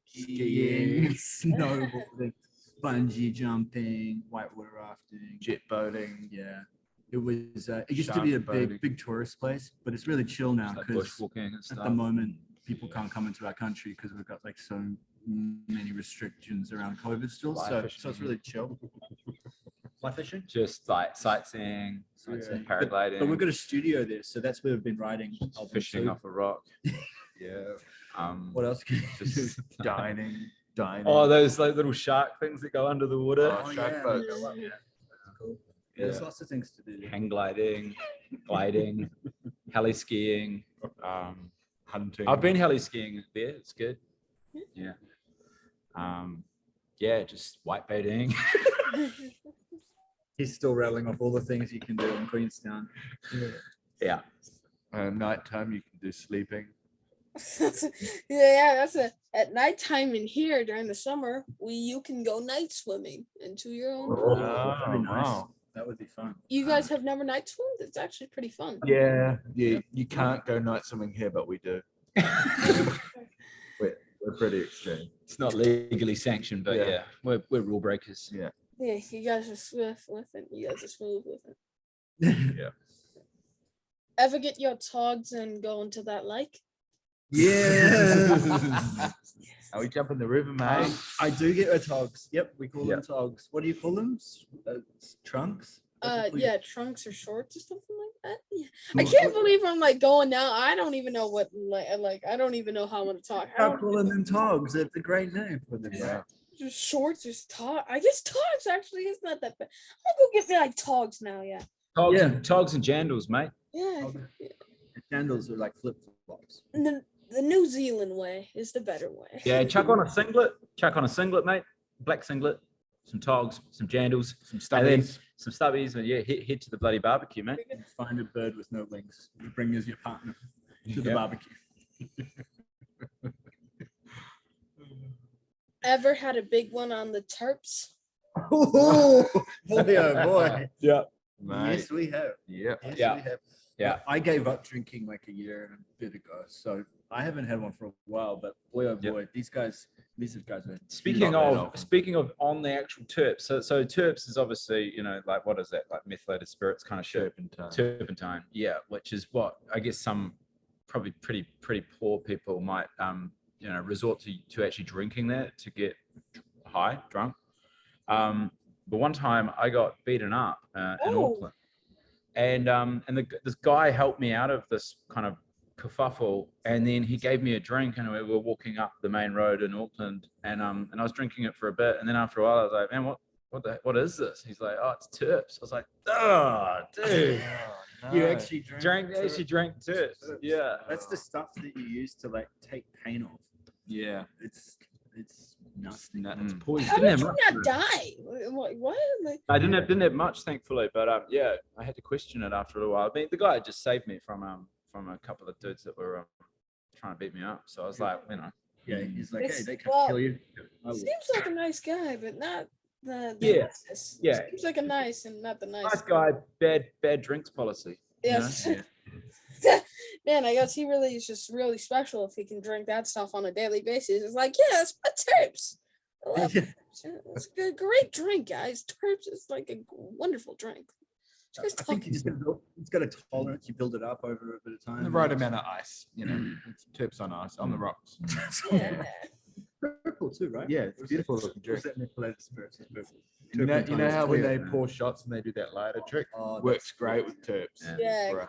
skiing, snowboarding, bungee jumping, whitewater rafting,
Jet boating.
yeah. It was. It used to
Shark
be a
boating.
big tourist place, but it's really chill now
Just like
because
bushwalking and
at
stuff.
the moment people can't come into our country because we've got like so many restrictions around COVID still.
Fly
So
fishing.
it's really chill. Fly fishing.
Just like sightseeing,
Yeah.
paragliding,
But we've got a studio there, so that's where we've been writing. albums
fishing
too.
off a rock.
Yeah.
What else can you do?
Just
Dining.
oh, those like little shark things that go under the water.
Oh, shark boats.
Yeah, cool. Yeah, there's lots of things to do.
Hang gliding, gliding, heli skiing.
Hunting.
I've been heli skiing there. It's good. Yeah. Yeah, just white baiting.
He's still rattling off all the things you can do in Queenstown.
Yeah.
Nighttime, you can do sleeping.
That's at nighttime in here during the summer. You can go night swimming into your own pool.
That'd be nice.
wow.
That would be fun.
You guys have never night swimmed? It's actually pretty fun.
Yeah. You can't go night swimming here, but we do. We're pretty extreme.
It's not legally sanctioned, but
Yeah.
yeah, we're rule breakers.
Yeah.
Yeah, you guys are swift with it. You guys are smooth with it.
Yeah.
Ever get your togs and go into that lake?
Yeah.
Are we jumping the river, mate?
I do get a togs. Yep, we call them
Yep.
togs. What do you call them? Trunks?
Yeah, trunks or shorts or something like that. Yeah. I can't believe I'm like going now. I don't even know what like I don't even know how I'm gonna talk. I
Stop
don't
calling them togs. It's a great name for them.
Yeah.
just shorts or tog. I guess togs actually is not that bad. I'm gonna go get me like togs now. Yeah.
Togs,
Yeah.
togs and jandals, mate.
Yeah.
Sandals are like flip flops.
The New Zealand way is the better way.
Yeah, chuck on a singlet. Chuck on a singlet, mate. Black singlet. Some togs, some jandals,
Some
and then
stubbies.
some stubbies, and yeah, head to the bloody barbecue, mate.
Find a bird with no wings. You bring as your partner to the
Yeah.
barbecue.
Ever had a big one on the Turps?
Oh boy, oh boy.
Yeah.
Mate.
Yes, we have.
Yeah.
Yes,
Yeah.
we have.
Yeah.
I gave up drinking like a year and a bit ago, so I haven't had one for a while. But boy, oh
Yep.
boy, these guys are.
Speaking
Not that
of
often.
on the actual Turps, so Turps is obviously, like what is that, like methylated spirits kind of shit. Turpentine, yeah, which is what I guess some probably pretty poor people might resort to actually drinking that to get drunk. But one time I got beaten up in
Oh.
Auckland, and this guy helped me out of this kind of kerfuffle, and then he gave me a drink, and we were walking up the main road in Auckland, and I was drinking it for a bit, and then after a while I was like, man, what is this? He's like, oh, it's Turps. I was like, oh, dude.
You
No.
actually drank.
drank Turps. Yeah.
That's the stuff that you use to like take pain off.
Yeah.
It's nasty.
It's
Mm.
poison.
How
Didn't
did
have
you
much.
not die? What? Like,
I didn't have much, thankfully, but yeah, I had to question it after a while. I mean, the guy just saved me from a couple of dudes that were trying to beat me up. So I was like,
Yeah, he's like, hey,
It's-
they can
well,
kill you. I will.
seems like a nice guy, but not the
Yeah,
nicest.
yeah.
Seems like a nice and not the
nice
nice.
guy, bad drinks policy. you know?
Yes.
Yeah.
Man, I guess he really is just really special if he can drink that stuff on a daily basis. It's like, yeah, it's my Turps. I love
Yeah.
Turps. It's a great drink, guys. Turps is like a wonderful drink. You guys
I think you just it's got a tolerance. You build it up over a bit of time.
The right amount of ice, it's Turps on ice, on the rocks.
Yeah.
Purple too, right?
Yeah, it's beautiful looking
Or is
drink.
that methylated spirits? It's purple.
You know
Turpentine is
how when
clear.
they pour shots and they do that lighter trick?
Oh,
Works great with Turps.
Yeah.
Bruh.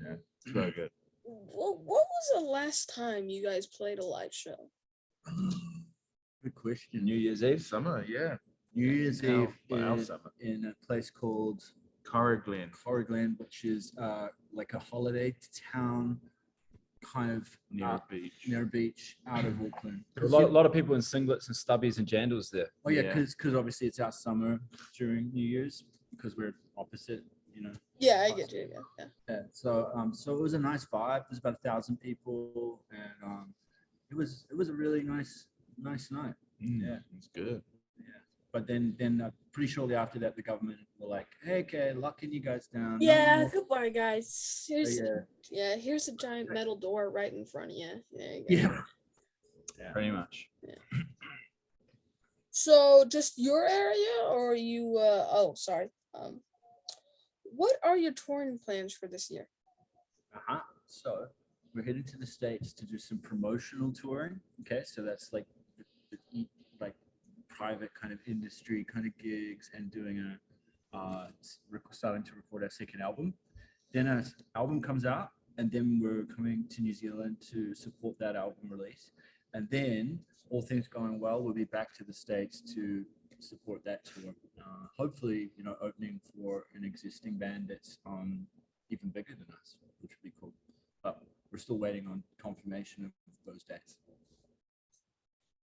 Yeah, it's so good.
What was the last time you guys played a live show?
Good question.
New Year's Eve.
Summer, yeah.
New Year's
Our-
Eve
well, our
is
summer.
in a place called
Corriglen.
Corriglen, which is like a holiday town, kind of
Near a beach.
near a beach out of Auckland.
A lot of people in singlets and stubbies and jandals there.
Oh yeah,
Yeah.
because obviously it's our summer during New Year's because we're opposite,
Yeah, I get you. Yeah.
Yeah. So it was a nice vibe. There's about 1,000 people, and it was a really nice night. Yeah.
It's good.
But then pretty shortly after that, the government were like, "Hey, okay, locking you guys down." no
Yeah,
more."
goodbye, guys.
So,
Here's
yeah.
here's a giant metal door right in front of you. There you go.
Yeah.
Pretty much.
So just your area, or you? Sorry. What are your touring plans for this year?
So we're heading to the States to do some promotional touring. Okay, so that's like like private kind of industry kind of gigs and doing starting to record our second album. Then our album comes out, and then we're coming to New Zealand to support that album release. And then, all things going well, we'll be back to the States to support that tour. Hopefully, opening for an existing band that's even bigger than us, which would be cool. But we're still waiting on confirmation of those dates.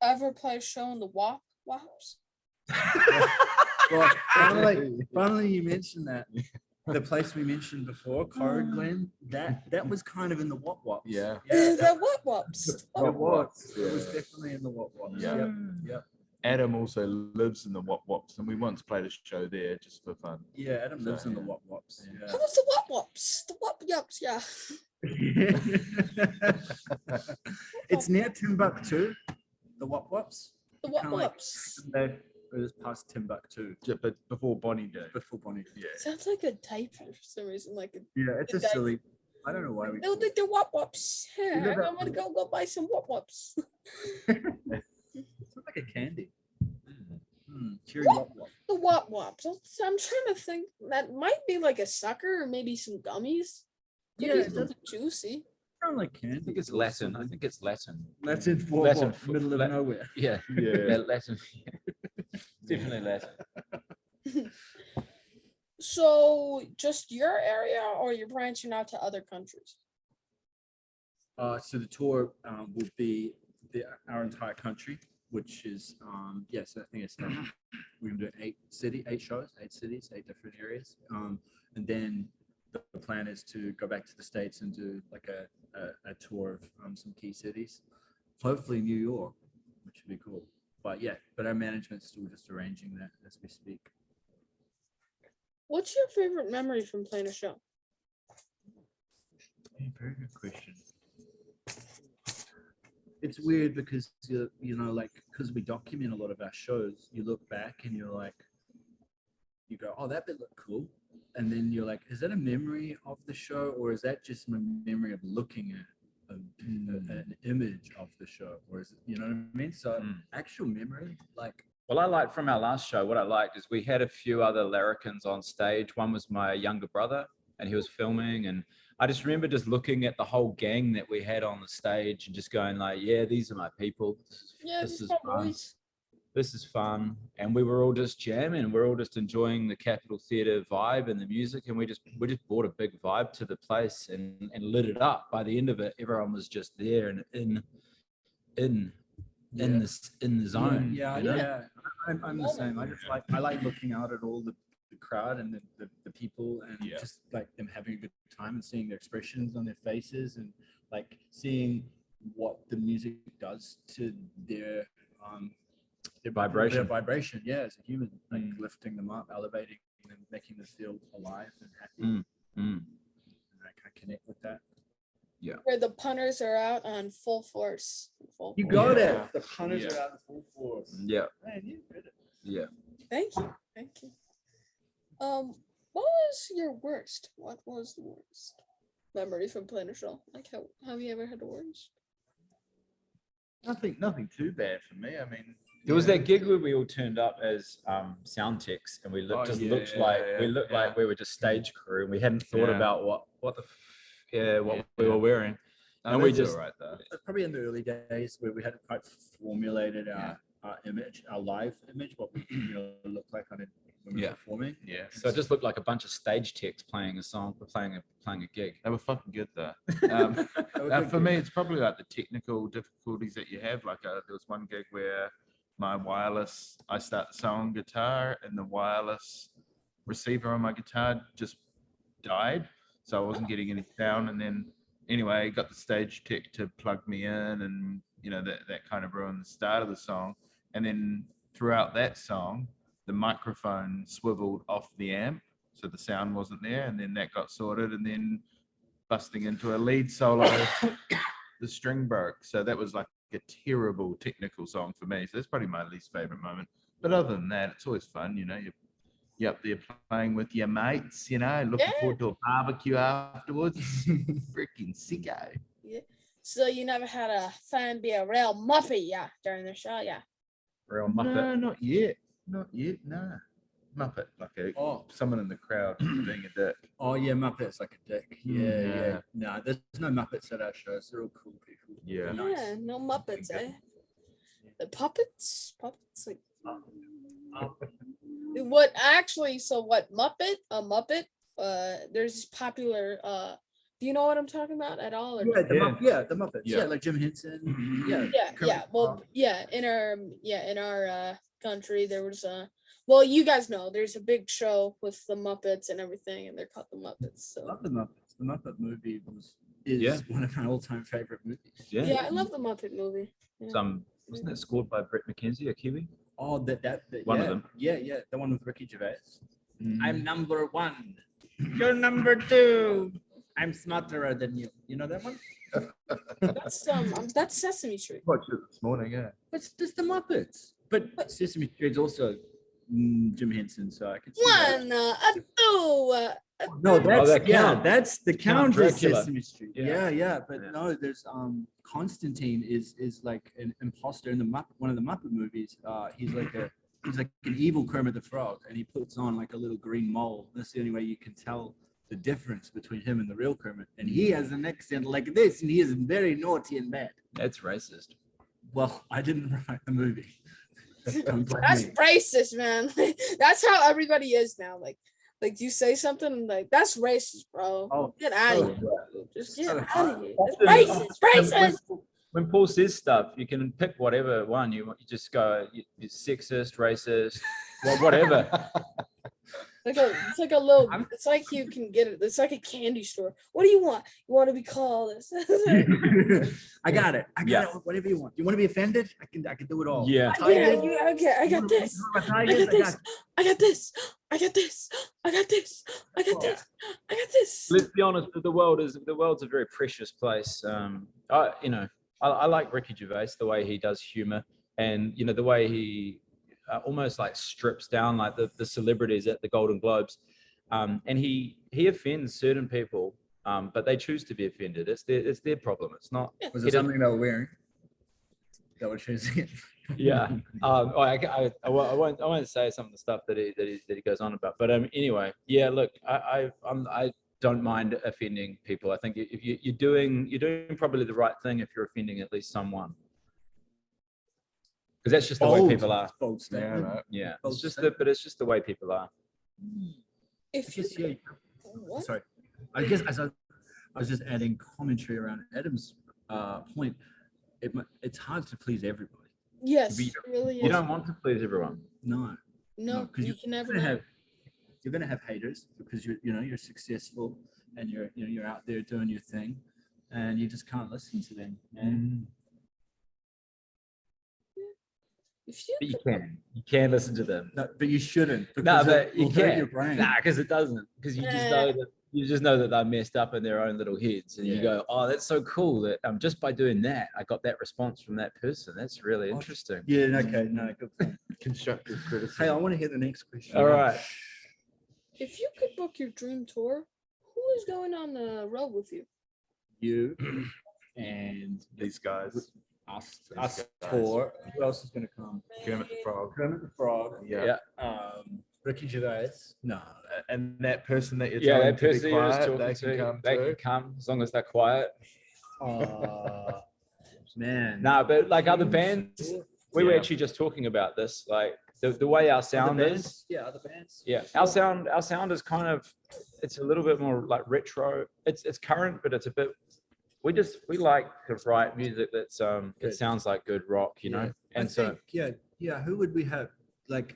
Ever play a show in the Wops?
Well, finally, you mentioned that. The place we mentioned before, Corriglen, that was kind of in the Wops.
Yeah.
The Wops.
It was. It was definitely in the Wops.
Yeah.
Yep.
Adam also lives in the Wops, and we once played a show there just for fun.
Yeah, Adam lives
So,
in the
yeah.
Wops.
How was the Wops? The Wops, yeah.
It's near Timbuktu, the Wops.
The
Kinda like-
Wops.
It was past Timbuktu
But before Bonnie Day.
before Bonnie.
Yeah.
Sounds like a typo for some reason. Like a
Yeah, it's a
Did I-
silly. I don't know why we.
no, the Wops. Yeah,
live
I
out-
want to go buy some Wops.
It's like a candy. Cherry
What?
Wop.
The Wops. I'm trying to think. That might be like a sucker or maybe some gummies. Could
Yeah,
be
it does
something juicy.
Sound like candy.
I think it's Latin. I think it's Latin.
Latin for
Latin
what?
for-
Middle of
Lat-
nowhere.
Yeah.
Yeah.
Latin. Definitely Latin.
So just your area, or you're branching out to other countries?
So the tour will be our entire country, which is so I think it's we're gonna do 8 shows, 8 cities, 8 different areas, and then the plan is to go back to the States and do like a tour of some key cities, hopefully New York, which would be cool. But our management's still just arranging that as we speak.
What's your favorite memory from playing a show?
Very good question.
It's weird because because we document a lot of our shows, you look back and you go, oh, that bit looked cool, and then you're like, is that a memory of the show, or is that just my memory of looking at an image of the show, or is it, you know what I mean? So actual memory,
Well, I liked from our last show, what I liked is we had a few other larrikins on stage. One was my younger brother, and he was filming. And I just remember just looking at the whole gang that we had on the stage and just going like, yeah, these are my people.
Yeah,
This
these
is
my
fun.
boys.
this is fun. And we were all just jamming. We're all just enjoying the Capitol Theatre vibe and the music. And we just brought a big vibe to the place and lit it up. By the end of it, everyone was just there and in the zone.
Yeah,
you know?
yeah. I'm the same. I like looking out at all the crowd and the people and just like them having a good time and seeing their expressions on their faces and like seeing what the music does to their
vibration.
Their vibration, as a human, like lifting them up, elevating them, making them feel alive and happy. And I can connect with that.
Yeah.
Where the punters are out on full force.
You got it. The punters are out in full force.
Yeah.
Man, you did it.
Yeah.
Thank you. What was your worst? What was the worst memory from playing a show? Like, have you ever had the worst?
Nothing too bad for me. I mean,
There was that gig where we all turned up as sound techs, and we looked like we were just stage crew, and we hadn't thought about what we were wearing. And we just
right there.
Probably in the early days where we hadn't quite formulated our image, our live image, what we look like on it when we were performing.
Yeah.
So it just looked like a bunch of stage techs playing a song, playing a gig.
They were fucking good though. For me, it's probably like the technical difficulties that you have. Like there was one gig where I start the song on guitar and the wireless receiver on my guitar just died. So I wasn't getting any sound. And then anyway, got the stage tech to plug me in and, that kind of ruined the start of the song. And then throughout that song, the microphone swiveled off the amp. So the sound wasn't there. And then that got sorted. And then busting into a lead solo, the string broke. So that was like a terrible technical song for me. So that's probably my least favorite moment. But other than that, it's always fun. You're up there playing with your mates, looking forward to a barbecue afterwards. Freaking sicko.
Yeah. So you never had a fan be a real muppet, during the show,
Real Muppet.
No, not yet. No. Muppet, like someone in the crowd being a dick.
Oh yeah, Muppets like a dick. Yeah. No, there's no Muppets at our shows. They're all cool people.
Yeah.
Yeah, no Muppets, eh? The puppets, like. What Muppet? A Muppet? There's this popular. Do you know what I'm talking about at all? Or
The Muppets. Yeah, like Jim Henson.
Yeah. Well, in our country there was well, you guys know there's a big show with the Muppets and everything, and they're called the Muppets. So
I love the Muppets. The Muppet movie is one of my all-time favorite movies.
Yeah, I love the Muppet movie. Yeah.
Wasn't that scored by Brett McKenzie, a Kiwi?
Oh, that
one of them.
Yeah, the one with Ricky Gervais. I'm number one. You're number two. I'm smarter than you. You know that one?
That's Sesame Street.
Watched it this morning, yeah.
It's just the Muppets. But Sesame Street's also Jim Henson, so I could see
One, two.
No,
Count.
that's the Count of
Dracula.
Sesame Street. Yeah. But no, there's Constantine is like an imposter in one of the Muppet movies. He's like an evil Kermit the Frog, and he puts on like a little green mole. That's the only way you can tell the difference between him and the real Kermit. And he has an accent like this, and he is very naughty and bad.
That's racist.
Well, I didn't write the movie.
That's racist, man. That's how everybody is now. Like you say something and like that's racist, bro.
Oh,
get out of here. Just get out of here. It's racist.
When Paul says stuff, you can pick whatever one you want. You just go, you're sexist, racist, whatever.
It's like a little. It's like you can get it. It's like a candy store. What do you want? You want to be called this?
I got it. Whatever you want. You want to be offended? I can do it all.
Yeah.
Okay. I got this. I got this. I got this. I got this. I got this. I got this. I got this.
Let's be honest. The world's a very precious place. I like Ricky Gervais, the way he does humor, and the way he almost like strips down like the celebrities at the Golden Globes, and he offends certain people, but they choose to be offended. It's their problem. It's not.
Was it something they were wearing? That was choosing it.
Yeah. I won't say some of the stuff that he goes on about, but anyway, yeah. Look, I don't mind offending people. I think if you're doing probably the right thing if you're offending at least someone. because that's just the way people are.
Bold statement.
right.
Yeah,
Bold
it's just
statement.
but it's just the way people are.
If you
Just, yeah,
what?
sorry. I guess as I was just adding commentary around Adam's point, it's hard to please everybody.
Yes,
You
it really
You
is.
don't want to please everyone.
No,
No,
because
you can never
gonna
know.
have you're gonna have haters because you're successful and you're out there doing your thing, and you just can't listen to them. Man.
If you
But you
could,
can listen to them.
No, but you shouldn't.
No,
Because
but
it
you
will hurt
can.
your brain.
Nah, because it doesn't. Because you just know that they're messed up in their own little heads, and you
Yeah.
go, "Oh, that's so cool that just by doing that, I got that response from that person. That's really
Oh,
interesting."
Yeah. Okay. No. Good point.
Constructive criticism.
Hey, I want to hear the next question.
All right.
if you could book your dream tour, who is going on the road with you?
You and
These guys.
us
guys.
four. Who else is going to come?
Kermit the Frog.
Kermit the Frog.
Yeah.
Ricky Gervais.
No, and that person that you're
Yeah,
telling
that
to be
person you're
quiet,
talking
they
to,
can come
they
too.
can come as long as they're quiet.
Man.
No, but like other bands, we were
Yeah.
actually just talking about this. Like the way our sound is.
Yeah, other bands.
Yeah, our sound is kind of, it's a little bit more like retro. It's current, but it's a bit. We like to write music that's
Good.
it sounds like good rock, you know. And so
yeah. Who would we have? Like,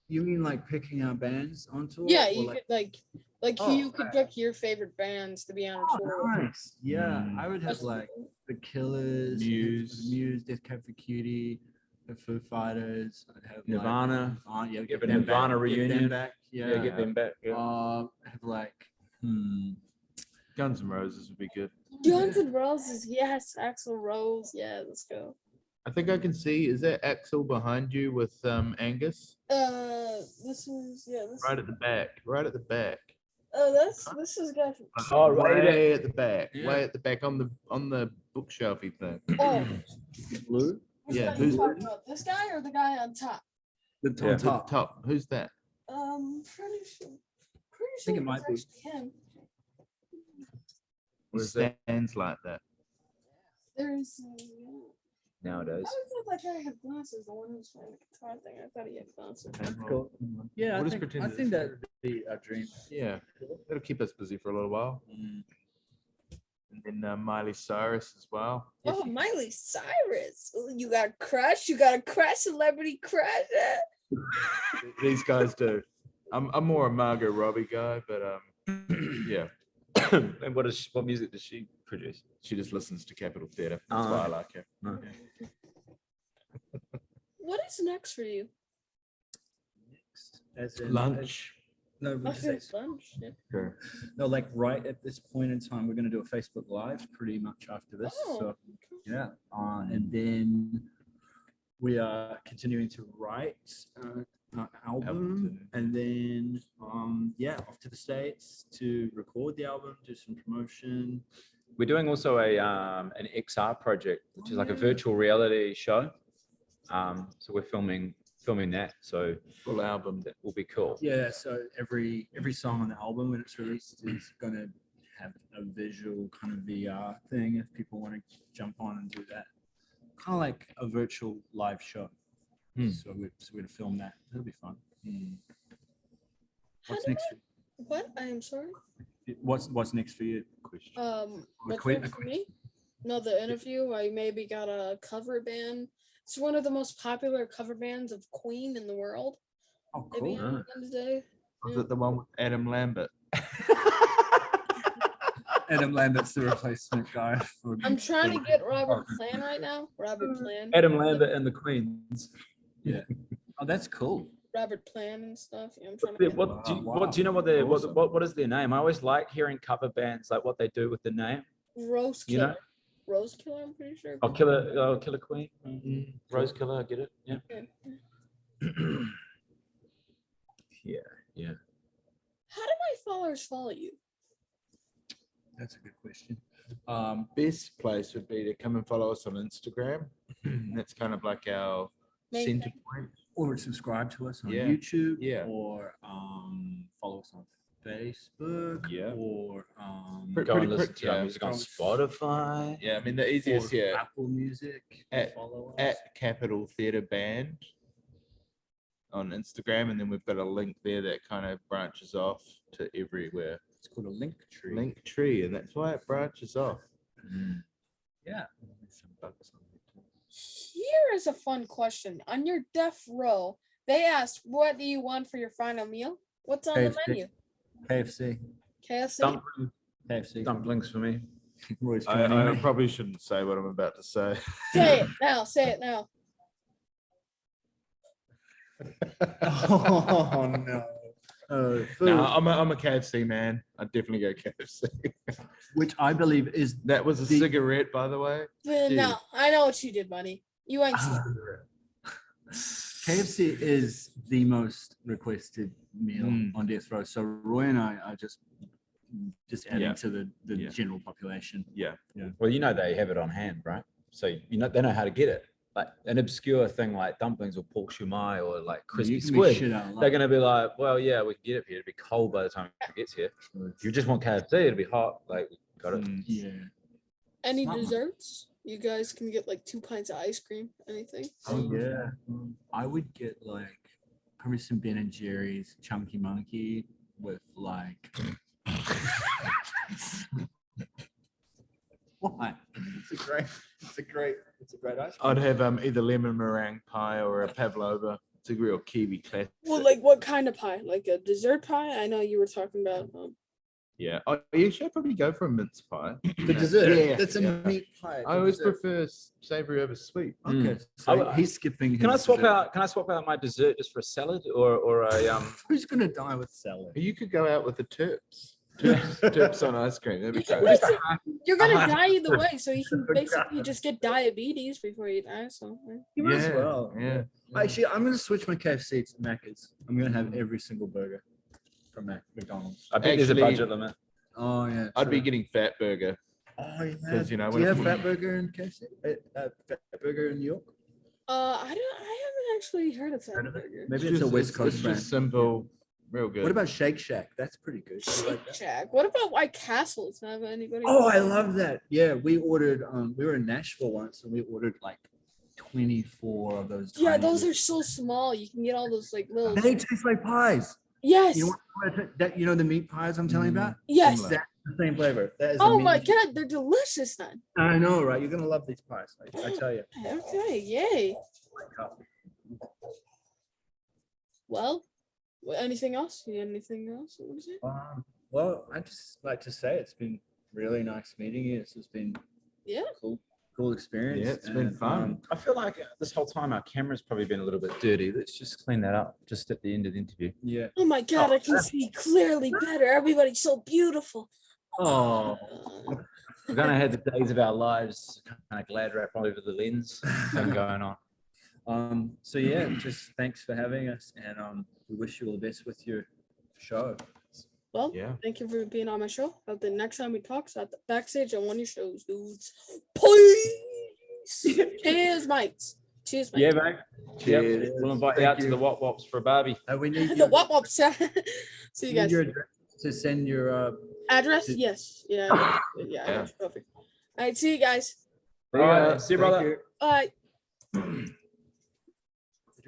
you mean like picking our bands on tour?
Yeah,
Or
you
like,
could like
Oh,
you could pick your favorite bands to be on a tour with.
nice. Yeah, I would have
That's
like the Killers, Muse, Death Cab for Cutie, the Foo Fighters. I'd have
Nirvana.
Like, yeah,
Give a
them back,
Nirvana
get them
reunion.
back.
yeah, get them back. Yeah.
Have like
Guns N' Roses would be good.
Guns N' Roses, yes. Axl Rose, yeah. Let's go.
I think I can see. Is that Axel behind you with Angus?
This is this.
Right at the back. Right at the back.
Oh, this is a guy from.
Oh, right.
Way at the back.
Yeah.
Way at the back on the bookshelfy thing.
Oh,
Blue.
which
Yeah,
guy you
who's-
talking about? This guy or the guy on top?
The
Yeah.
Top. Who's that?
Pretty sure.
think it might be.
it's actually him.
He stands like that.
There's.
Nowadays.
I thought that guy had glasses. The one who's playing the guitar thing. I thought he had glasses.
Cool. Yeah,
We'll
I
just
think,
pretend
I
it's-
think that would be a dream.
Yeah, it'll keep us busy for a little while. And then Miley Cyrus as well.
Oh, Miley Cyrus. Ooh, you got a crush? You got a crush? Celebrity crush?
These guys do. I'm more a Margot Robbie guy, but yeah,
And what music does she produce?
she just listens to Capitol Theatre. That's why I like her.
Okay.
What is next for you?
As in,
Lunch.
No, we
I
just
feel
say-
lunch. Yeah.
Sure.
no, like right at this point in time, we're going to do a Facebook Live pretty much after this.
Oh,
So yeah, and then we are continuing to write an album, and then off to the States to record the album, do some promotion.
We're doing also an XR project, which is like a virtual reality show. So we're filming that. So
Full album.
that will be cool.
Yeah, so every song on the album when it's released is gonna have a visual kind of VR thing if people want to jump on and do that. Kind of like a virtual live show. So we're gonna film that. It'll be fun. What's next?
What? I am sorry.
What's next for you?
What's
quit-
next for me? No, the interview. I maybe got a cover band. It's one of the most popular cover bands of Queen in the world.
Oh,
Maybe
cool.
on Wednesday.
Was it the one with Adam Lambert?
Adam Lambert's the replacement guy. For
I'm trying to get Robert Plant right now. Robert Plant.
Adam Lambert and the Queens.
Oh, that's cool.
Robert Plant and stuff. Yeah, I'm trying to get
What do you,
Wow.
what do you know what their
Awesome.
what is their name? I always like hearing cover bands, like what they do with the name.
Rose
You
Killer.
know?
Rose Killer, I'm pretty sure.
Oh, Killer Queen. Rose Killer, I get it. Yeah. Yeah.
How do my followers follow you?
That's a good question.
Best place would be to come and follow us on Instagram. That's kind of like our
Main
center point.
Or subscribe to us on
Yeah.
YouTube.
Yeah.
Or follow us on Facebook.
Yeah.
Or
Go and listen to
yeah.
our music on Spotify.
Yeah, I mean the easiest,
or
yeah,
Apple Music.
At-
Follow us.
at Capital Theatre Band on Instagram, and then we've got a link there that kind of branches off to everywhere.
It's called a link tree.
Link tree, and that's why it branches off.
Yeah.
Here is a fun question. On your death row, they asked, "What do you want for your final meal?" What's on the
KFC.
menu?
KFC.
KFC.
KFC.
Dumplings for me.
Roy's
I
joining me.
probably shouldn't say what I'm about to say.
Say it now. Say it now.
Oh no. Food,
No, I'm a KFC man. I'd definitely go KFC.
which I believe is
That was a
The-
cigarette, by the way.
But
Dude.
no, I know what you did, buddy. You ain't.
KFC is the most requested meal on death row. So Roy and I are just adding
Yeah.
to the
Yeah.
general population.
Yeah.
Well, you know they have it on hand, right? So you know they know how to get it. Like an obscure thing like dumplings or pork shumai or like crispy
You can be
squid.
shit out of
They're
luck.
gonna be like, well, yeah, we can get it here. It'll be cold by the time it gets here. If you just want KFC, it'll be hot. Like, got it.
Yeah.
Any
Smart.
desserts? You guys can get like 2 pints of ice cream. Anything?
Oh yeah. I would get like probably some Ben and Jerry's Chunky Monkey with like what? It's a great ice cream.
I'd have either lemon meringue pie or a pavlova. It's a real Kiwi classic.
Well, like what kind of pie? Like a dessert pie? I know you were talking about.
Yeah. Oh, you should probably go for a mince pie.
The dessert.
Yeah,
That's a
yeah.
meat pie.
I always prefer savory over sweet.
Okay.
I
So
would-
he's skipping.
Can I
his
swap
dessert.
out? Can I swap out my dessert just for a salad or a
Who's gonna die with salad?
You could go out with the Turps. Turps on ice cream. That'd be
You can
great.
You're gonna die either way, so you can basically just get diabetes before you die. So
You might as well.
Yeah.
Actually, I'm gonna switch my KFC to Macca's. I'm gonna have every single burger from McDonald's.
I bet there's a
Actually-
budget limit.
Oh yeah.
I'd be
true.
getting fat burger.
Oh yeah.
'cause, you know,
do
when
you
it-
have fat burger in KFC? Fat burger in New York?
I haven't actually heard of that burger.
Maybe it's a West Coast
It's
brand.
just simple, real good.
What about Shake Shack? That's pretty good. You like
Shake
that?
Shack. What about White Castles? Have anybody?
Oh, I love that. Yeah, we ordered. We were in Nashville once, and we ordered like 24 of those.
Yeah,
tiny
those are
little-
so small. You can get all those like little.
They taste like pies.
Yes.
You know that? You know the meat pies I'm telling you about?
Yes.
Similar.
That's the same flavor. That is the
Oh
meat-
my god, they're delicious then.
I know, right? You're gonna love these pies. I tell you.
Okay, yay. Well, anything else? You got anything else you want to say?
Well, I just like to say it's been really nice meeting you. This has been
Yeah.
cool experience.
Yeah, it's been
and,
fun.
I feel like this whole time our camera's probably been a little bit dirty. Let's just clean that up just at the end of the interview.
Yeah.
Oh my god, I can see clearly better. Everybody's so beautiful.
Oh.
We're gonna have the days of our lives kind of glad wrap all over the lens thing going on.
So yeah, just thanks for having us, and we wish you all the best with your show.
Well,
Yeah.
thank you for being on my show. Hope the next time we talk is at the backstage on one of your shows, dudes. Peace. Cheers, mates. Cheers, mate.
Yeah, mate.
Cheers.
Yep. We'll invite you
Thank
out to
you.
the Wop Wops for a barbie.
We need
The
your,
wop wop. See you
need
guys.
your address to send your.
Address? Yes. Yeah. Yeah.
Yeah.
Perfect. All right. See you guys.
See you, brother.
Thank you.
Bye.